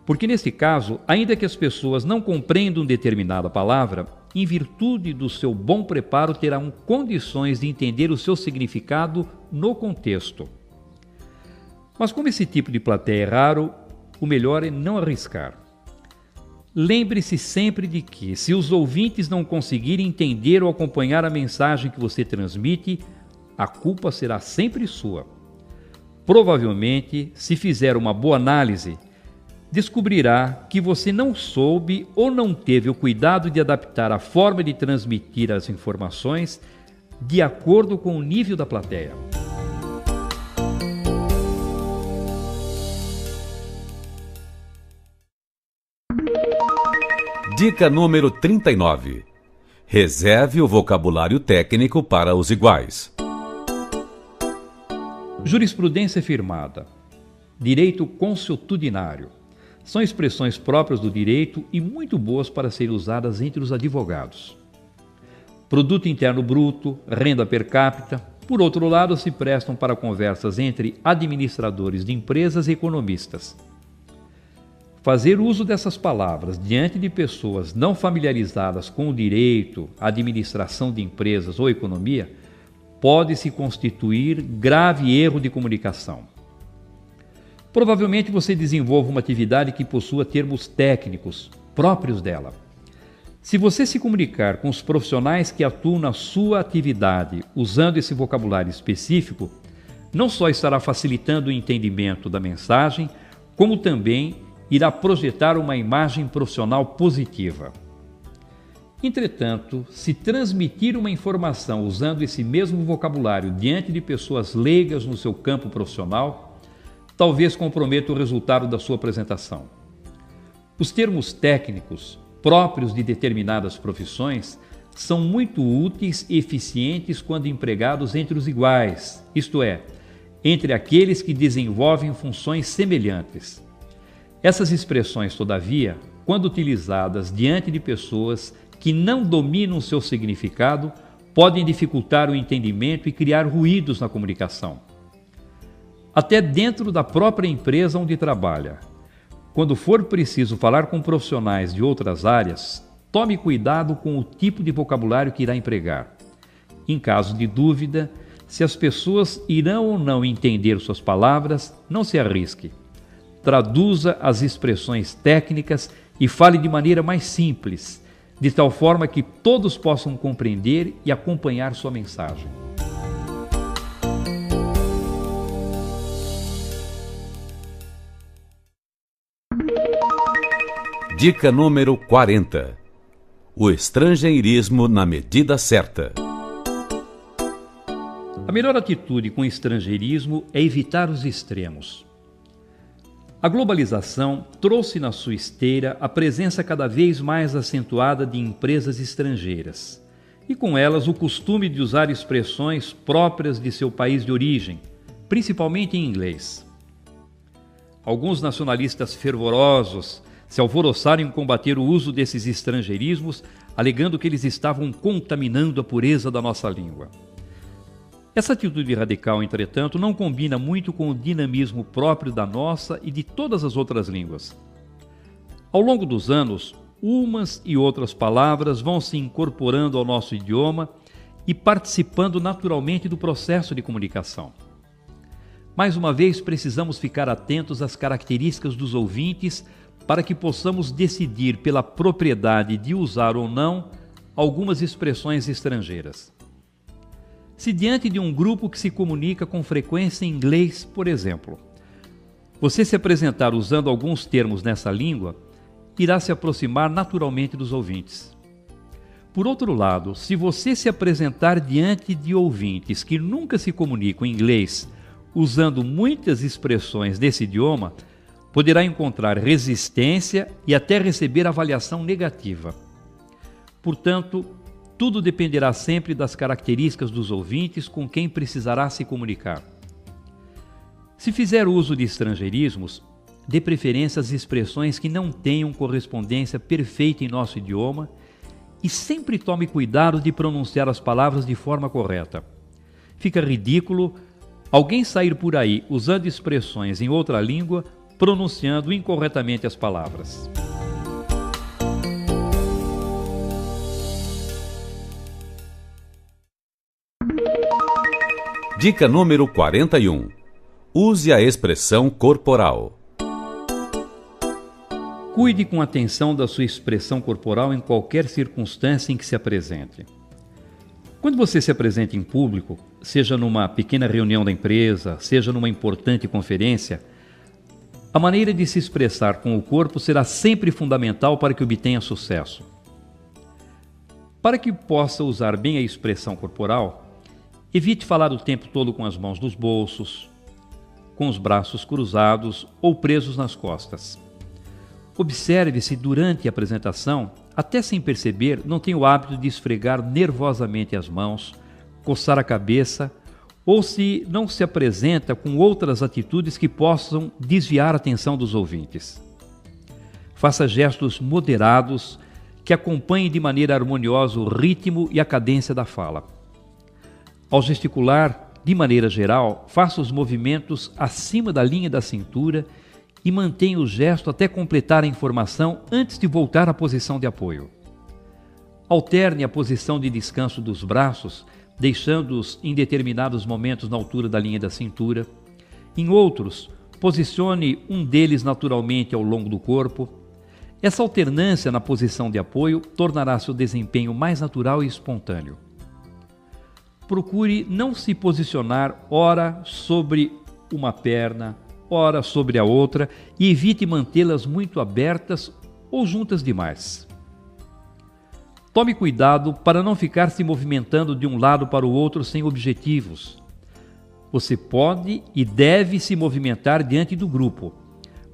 Porque nesse caso, ainda que as pessoas não compreendam determinada palavra, em virtude do seu bom preparo terão condições de entender o seu significado no contexto. Mas como esse tipo de plateia é raro, o melhor é não arriscar. Lembre-se sempre de que, se os ouvintes não conseguirem entender ou acompanhar a mensagem que você transmite, a culpa será sempre sua. Provavelmente, se fizer uma boa análise, descobrirá que você não soube ou não teve o cuidado de adaptar a forma de transmitir as informações de acordo com o nível da plateia. Dica número 39. Reserve o vocabulário técnico para os iguais. Jurisprudência firmada. Direito consuetudinário. São expressões próprias do direito e muito boas para serem usadas entre os advogados. Produto interno bruto, renda per capita, por outro lado, se prestam para conversas entre administradores de empresas e economistas. Fazer uso dessas palavras diante de pessoas não familiarizadas com o direito, administração de empresas ou economia pode se constituir grave erro de comunicação. Provavelmente você desenvolva uma atividade que possua termos técnicos próprios dela. Se você se comunicar com os profissionais que atuam na sua atividade usando esse vocabulário específico, não só estará facilitando o entendimento da mensagem, como também irá projetar uma imagem profissional positiva. Entretanto, se transmitir uma informação usando esse mesmo vocabulário diante de pessoas leigas no seu campo profissional, talvez comprometa o resultado da sua apresentação. Os termos técnicos próprios de determinadas profissões são muito úteis e eficientes quando empregados entre os iguais, isto é, entre aqueles que desenvolvem funções semelhantes. Essas expressões, todavia, quando utilizadas diante de pessoas que não dominam seu significado, podem dificultar o entendimento e criar ruídos na comunicação. Até dentro da própria empresa onde trabalha. Quando for preciso falar com profissionais de outras áreas, tome cuidado com o tipo de vocabulário que irá empregar. Em caso de dúvida, se as pessoas irão ou não entender suas palavras, não se arrisque. Traduza as expressões técnicas e fale de maneira mais simples, de tal forma que todos possam compreender e acompanhar sua mensagem. Dica número 40. O estrangeirismo na medida certa. A melhor atitude com o estrangeirismo é evitar os extremos. A globalização trouxe na sua esteira a presença cada vez mais acentuada de empresas estrangeiras, e com elas o costume de usar expressões próprias de seu país de origem, principalmente em inglês. Alguns nacionalistas fervorosos se alvoroçaram em combater o uso desses estrangeirismos, alegando que eles estavam contaminando a pureza da nossa língua. Essa atitude radical, entretanto, não combina muito com o dinamismo próprio da nossa e de todas as outras línguas. Ao longo dos anos, umas e outras palavras vão se incorporando ao nosso idioma e participando naturalmente do processo de comunicação. Mais uma vez, precisamos ficar atentos às características dos ouvintes para que possamos decidir pela propriedade de usar ou não algumas expressões estrangeiras. Se diante de um grupo que se comunica com frequência em inglês, por exemplo, você se apresentar usando alguns termos nessa língua, irá se aproximar naturalmente dos ouvintes. Por outro lado, se você se apresentar diante de ouvintes que nunca se comunicam em inglês, usando muitas expressões desse idioma, poderá encontrar resistência e até receber avaliação negativa. Portanto, tudo dependerá sempre das características dos ouvintes com quem precisará se comunicar. Se fizer uso de estrangeirismos, dê preferência às expressões que não tenham correspondência perfeita em nosso idioma e sempre tome cuidado de pronunciar as palavras de forma correta. Fica ridículo alguém sair por aí usando expressões em outra língua, pronunciando incorretamente as palavras. Dica número 41. Use a expressão corporal. Cuide com atenção da sua expressão corporal em qualquer circunstância em que se apresente. Quando você se apresenta em público, seja numa pequena reunião da empresa, seja numa importante conferência, a maneira de se expressar com o corpo será sempre fundamental para que obtenha sucesso. Para que possa usar bem a expressão corporal, evite falar o tempo todo com as mãos nos bolsos, com os braços cruzados ou presos nas costas. Observe se durante a apresentação, até sem perceber, não tem o hábito de esfregar nervosamente as mãos, coçar a cabeça, ou se não se apresenta com outras atitudes que possam desviar a atenção dos ouvintes. Faça gestos moderados que acompanhem de maneira harmoniosa o ritmo e a cadência da fala. Ao gesticular, de maneira geral, faça os movimentos acima da linha da cintura e mantenha o gesto até completar a informação antes de voltar à posição de apoio. Alterne a posição de descanso dos braços, deixando-os em determinados momentos na altura da linha da cintura. Em outros, posicione um deles naturalmente ao longo do corpo. Essa alternância na posição de apoio tornará seu desempenho mais natural e espontâneo. Procure não se posicionar ora sobre uma perna, ora sobre a outra e evite mantê-las muito abertas ou juntas demais. Tome cuidado para não ficar se movimentando de um lado para o outro sem objetivos. Você pode e deve se movimentar diante do grupo,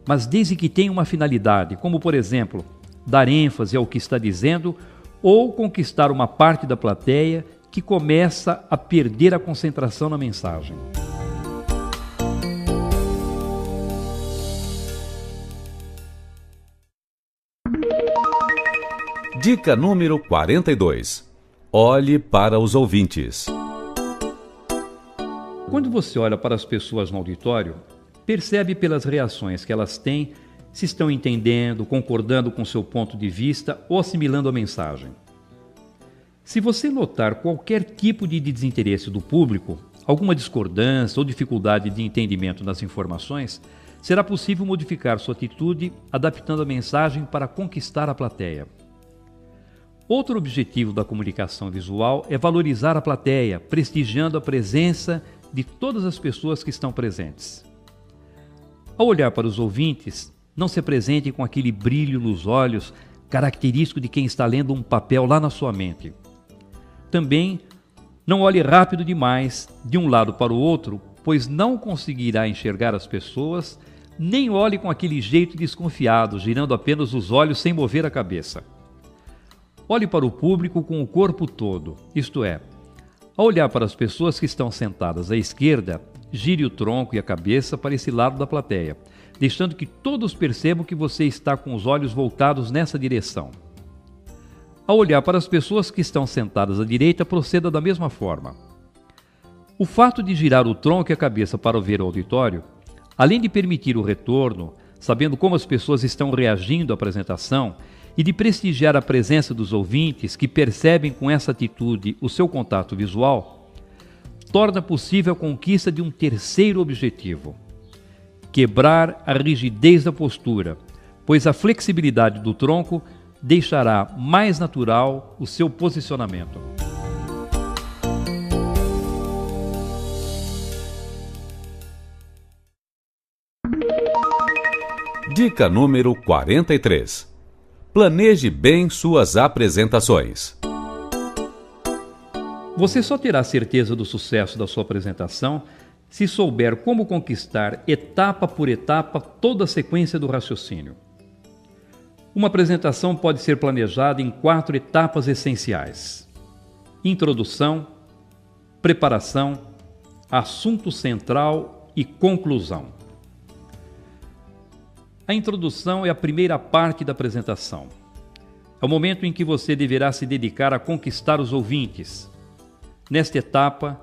mas desde que tenha uma finalidade, como por exemplo, dar ênfase ao que está dizendo ou conquistar uma parte da plateia que começa a perder a concentração na mensagem. Dica número 42. Olhe para os ouvintes. Quando você olha para as pessoas no auditório, percebe pelas reações que elas têm se estão entendendo, concordando com seu ponto de vista ou assimilando a mensagem. Se você notar qualquer tipo de desinteresse do público, alguma discordância ou dificuldade de entendimento das informações, será possível modificar sua atitude adaptando a mensagem para conquistar a plateia. Outro objetivo da comunicação visual é valorizar a plateia, prestigiando a presença de todas as pessoas que estão presentes. Ao olhar para os ouvintes, não se apresente com aquele brilho nos olhos característico de quem está lendo um papel lá na sua mente. Também não olhe rápido demais de um lado para o outro, pois não conseguirá enxergar as pessoas, nem olhe com aquele jeito desconfiado, girando apenas os olhos sem mover a cabeça. Olhe para o público com o corpo todo, isto é, ao olhar para as pessoas que estão sentadas à esquerda, gire o tronco e a cabeça para esse lado da plateia, deixando que todos percebam que você está com os olhos voltados nessa direção. Ao olhar para as pessoas que estão sentadas à direita, proceda da mesma forma. O fato de girar o tronco e a cabeça para ver o auditório, além de permitir o retorno, sabendo como as pessoas estão reagindo à apresentação, e de prestigiar a presença dos ouvintes que percebem com essa atitude o seu contato visual, torna possível a conquista de um terceiro objetivo: quebrar a rigidez da postura, pois a flexibilidade do tronco deixará mais natural o seu posicionamento. Dica número 43. Planeje bem suas apresentações. Você só terá certeza do sucesso da sua apresentação se souber como conquistar, etapa por etapa, toda a sequência do raciocínio. Uma apresentação pode ser planejada em 4 etapas essenciais: introdução, preparação, assunto central e conclusão. A introdução é a primeira parte da apresentação. É o momento em que você deverá se dedicar a conquistar os ouvintes. Nesta etapa,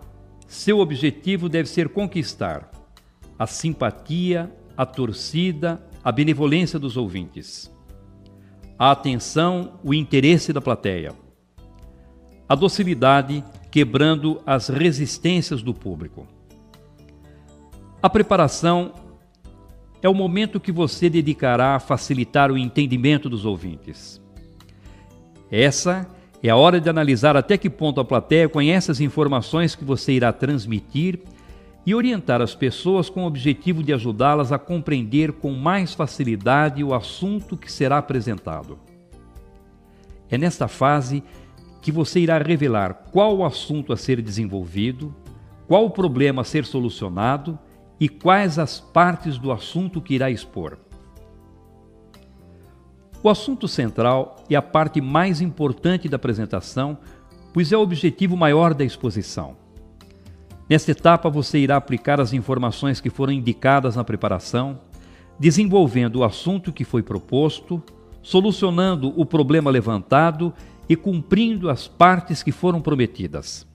seu objetivo deve ser conquistar a simpatia, a torcida, a benevolência dos ouvintes, a atenção, o interesse da plateia, a docilidade, quebrando as resistências do público. A preparação é o momento que você dedicará a facilitar o entendimento dos ouvintes. Essa é a hora de analisar até que ponto a plateia conhece as informações que você irá transmitir e orientar as pessoas com o objetivo de ajudá-las a compreender com mais facilidade o assunto que será apresentado. É nesta fase que você irá revelar qual o assunto a ser desenvolvido, qual o problema a ser solucionado e quais as partes do assunto que irá expor. O assunto central é a parte mais importante da apresentação, pois é o objetivo maior da exposição. Nesta etapa, você irá aplicar as informações que foram indicadas na preparação, desenvolvendo o assunto que foi proposto, solucionando o problema levantado e cumprindo as partes que foram prometidas.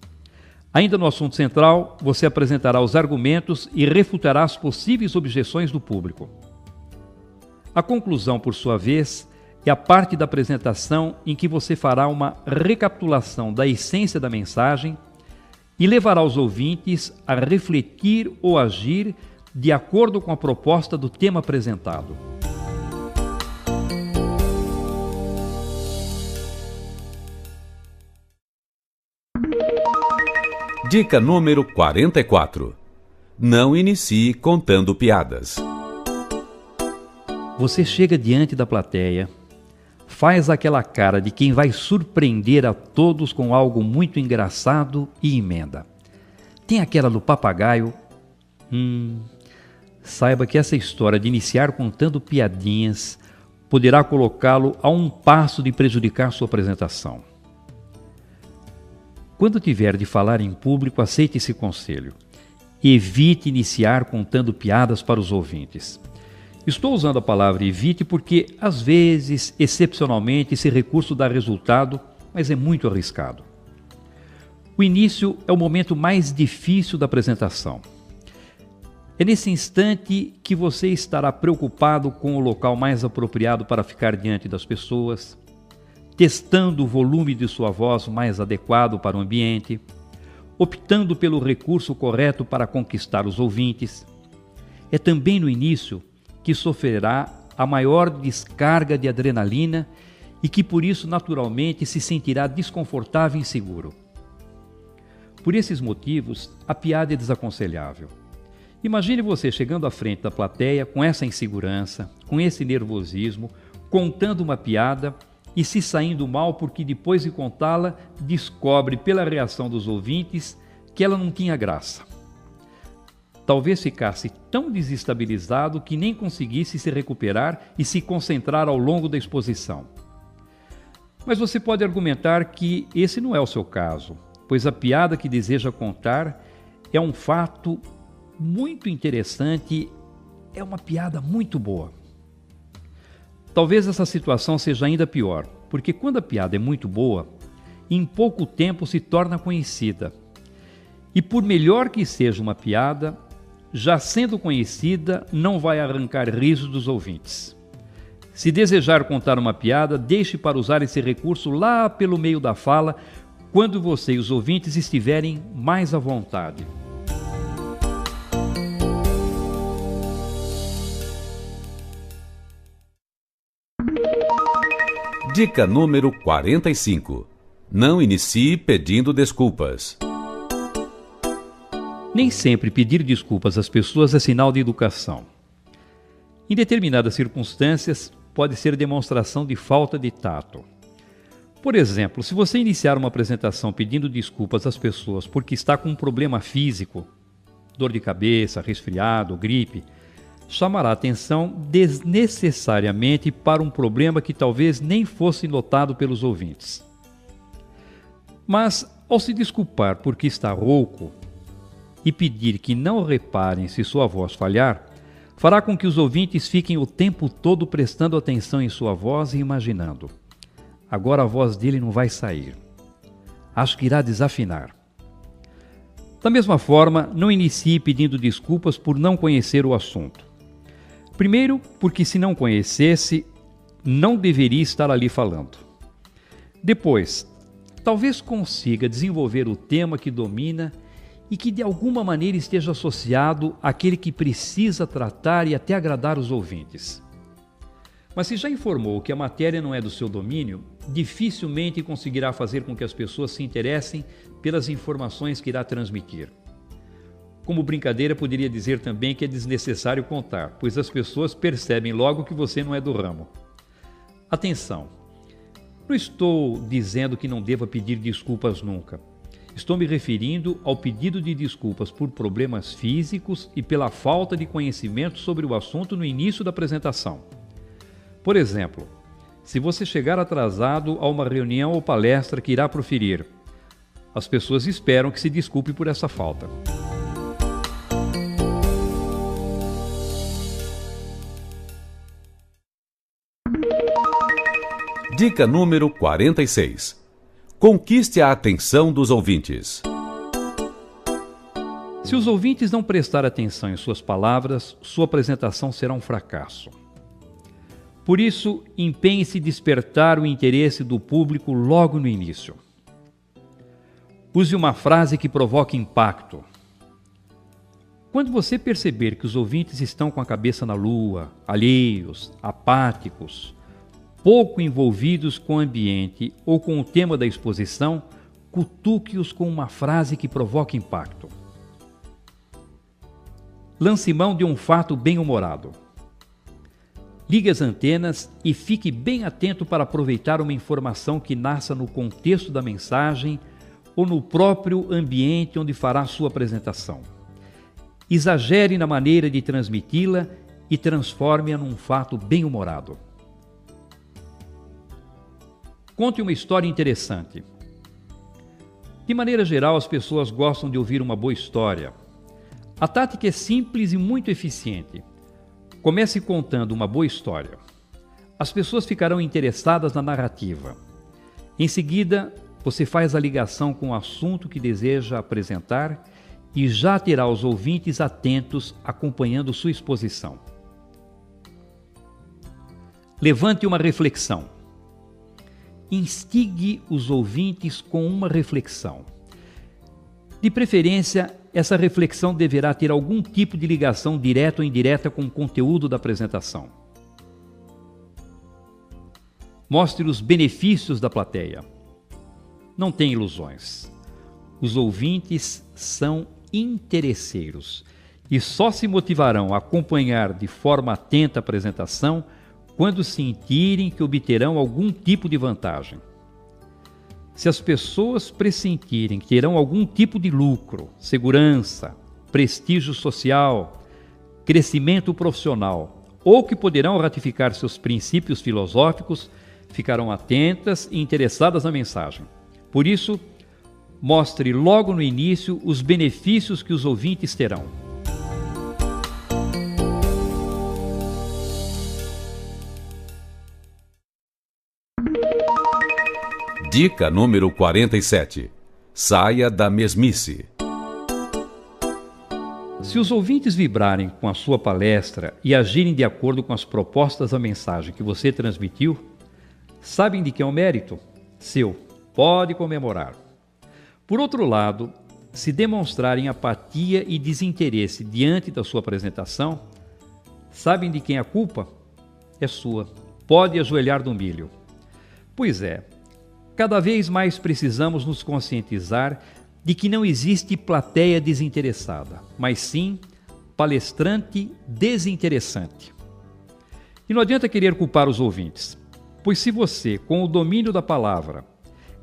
Ainda no assunto central, você apresentará os argumentos e refutará as possíveis objeções do público. A conclusão, por sua vez, é a parte da apresentação em que você fará uma recapitulação da essência da mensagem e levará os ouvintes a refletir ou agir de acordo com a proposta do tema apresentado. Dica número 44. Não inicie contando piadas. Você chega diante da plateia, faz aquela cara de quem vai surpreender a todos com algo muito engraçado e emenda. Tem aquela do papagaio. Saiba que essa história de iniciar contando piadinhas poderá colocá-lo a um passo de prejudicar sua apresentação. Quando tiver de falar em público, aceite esse conselho. Evite iniciar contando piadas para os ouvintes. Estou usando a palavra evite porque, às vezes, excepcionalmente, esse recurso dá resultado, mas é muito arriscado. O início é o momento mais difícil da apresentação. É nesse instante que você estará preocupado com o local mais apropriado para ficar diante das pessoas, testando o volume de sua voz mais adequado para o ambiente, optando pelo recurso correto para conquistar os ouvintes. É também no início que sofrerá a maior descarga de adrenalina e que por isso naturalmente se sentirá desconfortável e inseguro. Por esses motivos, a piada é desaconselhável. Imagine você chegando à frente da plateia com essa insegurança, com esse nervosismo, contando uma piada e se saindo mal porque depois de contá-la, descobre pela reação dos ouvintes que ela não tinha graça. Talvez ficasse tão desestabilizado que nem conseguisse se recuperar e se concentrar ao longo da exposição. Mas você pode argumentar que esse não é o seu caso, pois a piada que deseja contar é um fato muito interessante, é uma piada muito boa. Talvez essa situação seja ainda pior, porque quando a piada é muito boa, em pouco tempo se torna conhecida. E por melhor que seja uma piada, já sendo conhecida, não vai arrancar risos dos ouvintes. Se desejar contar uma piada, deixe para usar esse recurso lá pelo meio da fala, quando você e os ouvintes estiverem mais à vontade. Dica número 45. Não inicie pedindo desculpas. Nem sempre pedir desculpas às pessoas é sinal de educação. Em determinadas circunstâncias, pode ser demonstração de falta de tato. Por exemplo, se você iniciar uma apresentação pedindo desculpas às pessoas porque está com um problema físico, dor de cabeça, resfriado, gripe, chamará atenção desnecessariamente para um problema que talvez nem fosse notado pelos ouvintes. Mas, ao se desculpar porque está rouco e pedir que não reparem se sua voz falhar, fará com que os ouvintes fiquem o tempo todo prestando atenção em sua voz e imaginando: agora a voz dele não vai sair. Acho que irá desafinar. Da mesma forma, não inicie pedindo desculpas por não conhecer o assunto. Primeiro, porque se não conhecesse, não deveria estar ali falando. Depois, talvez consiga desenvolver o tema que domina e que de alguma maneira esteja associado àquele que precisa tratar e até agradar os ouvintes. Mas se já informou que a matéria não é do seu domínio, dificilmente conseguirá fazer com que as pessoas se interessem pelas informações que irá transmitir. Como brincadeira, poderia dizer também que é desnecessário contar, pois as pessoas percebem logo que você não é do ramo. Atenção! Não estou dizendo que não deva pedir desculpas nunca. Estou me referindo ao pedido de desculpas por problemas físicos e pela falta de conhecimento sobre o assunto no início da apresentação. Por exemplo, se você chegar atrasado a uma reunião ou palestra que irá proferir, as pessoas esperam que se desculpe por essa falta. Dica número 46. Conquiste a atenção dos ouvintes. Se os ouvintes não prestarem atenção em suas palavras, sua apresentação será um fracasso. Por isso, empenhe-se em despertar o interesse do público logo no início. Use uma frase que provoque impacto. Quando você perceber que os ouvintes estão com a cabeça na lua, alheios, apáticos, pouco envolvidos com o ambiente ou com o tema da exposição, cutuque-os com uma frase que provoque impacto. Lance mão de um fato bem-humorado. Ligue as antenas e fique bem atento para aproveitar uma informação que nasça no contexto da mensagem ou no próprio ambiente onde fará sua apresentação. Exagere na maneira de transmiti-la e transforme-a num fato bem-humorado. Conte uma história interessante. De maneira geral, as pessoas gostam de ouvir uma boa história. A tática é simples e muito eficiente. Comece contando uma boa história. As pessoas ficarão interessadas na narrativa. Em seguida, você faz a ligação com o assunto que deseja apresentar e já terá os ouvintes atentos acompanhando sua exposição. Levante uma reflexão. Instigue os ouvintes com uma reflexão. De preferência, essa reflexão deverá ter algum tipo de ligação direta ou indireta com o conteúdo da apresentação. Mostre os benefícios da plateia. Não tenha ilusões. Os ouvintes são interesseiros e só se motivarão a acompanhar de forma atenta a apresentação quando sentirem que obterão algum tipo de vantagem. Se as pessoas pressentirem que terão algum tipo de lucro, segurança, prestígio social, crescimento profissional ou que poderão ratificar seus princípios filosóficos, ficarão atentas e interessadas na mensagem. Por isso, mostre logo no início os benefícios que os ouvintes terão. Dica número 47. Saia da mesmice. Se os ouvintes vibrarem com a sua palestra e agirem de acordo com as propostas da mensagem que você transmitiu, sabem de que é um mérito seu. Pode comemorar. Por outro lado, se demonstrarem apatia e desinteresse diante da sua apresentação, sabem de quem a culpa é sua. Pode ajoelhar no milho. Pois é, cada vez mais precisamos nos conscientizar de que não existe plateia desinteressada, mas sim palestrante desinteressante. E não adianta querer culpar os ouvintes, pois se você, com o domínio da palavra,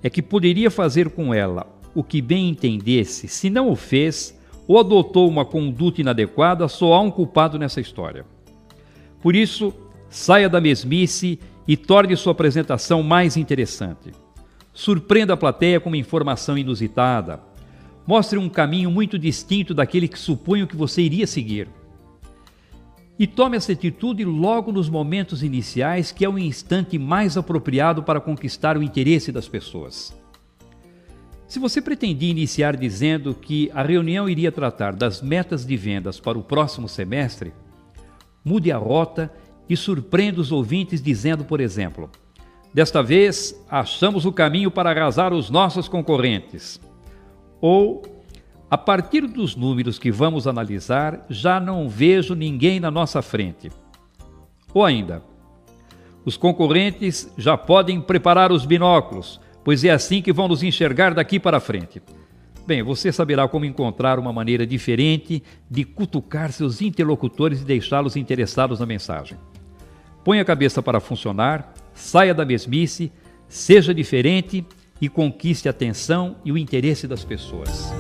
é que poderia fazer com ela o que bem entendesse, se não o fez ou adotou uma conduta inadequada, só há um culpado nessa história. Por isso, saia da mesmice e torne sua apresentação mais interessante. Surpreenda a plateia com uma informação inusitada. Mostre um caminho muito distinto daquele que supunham que você iria seguir. E tome essa atitude logo nos momentos iniciais, que é o instante mais apropriado para conquistar o interesse das pessoas. Se você pretendia iniciar dizendo que a reunião iria tratar das metas de vendas para o próximo semestre, mude a rota e surpreenda os ouvintes dizendo, por exemplo: desta vez, achamos o caminho para arrasar os nossos concorrentes. Ou, a partir dos números que vamos analisar, já não vejo ninguém na nossa frente. Ou ainda, os concorrentes já podem preparar os binóculos, pois é assim que vão nos enxergar daqui para frente. Bem, você saberá como encontrar uma maneira diferente de cutucar seus interlocutores e deixá-los interessados na mensagem. Põe a cabeça para funcionar, saia da mesmice, seja diferente e conquiste a atenção e o interesse das pessoas.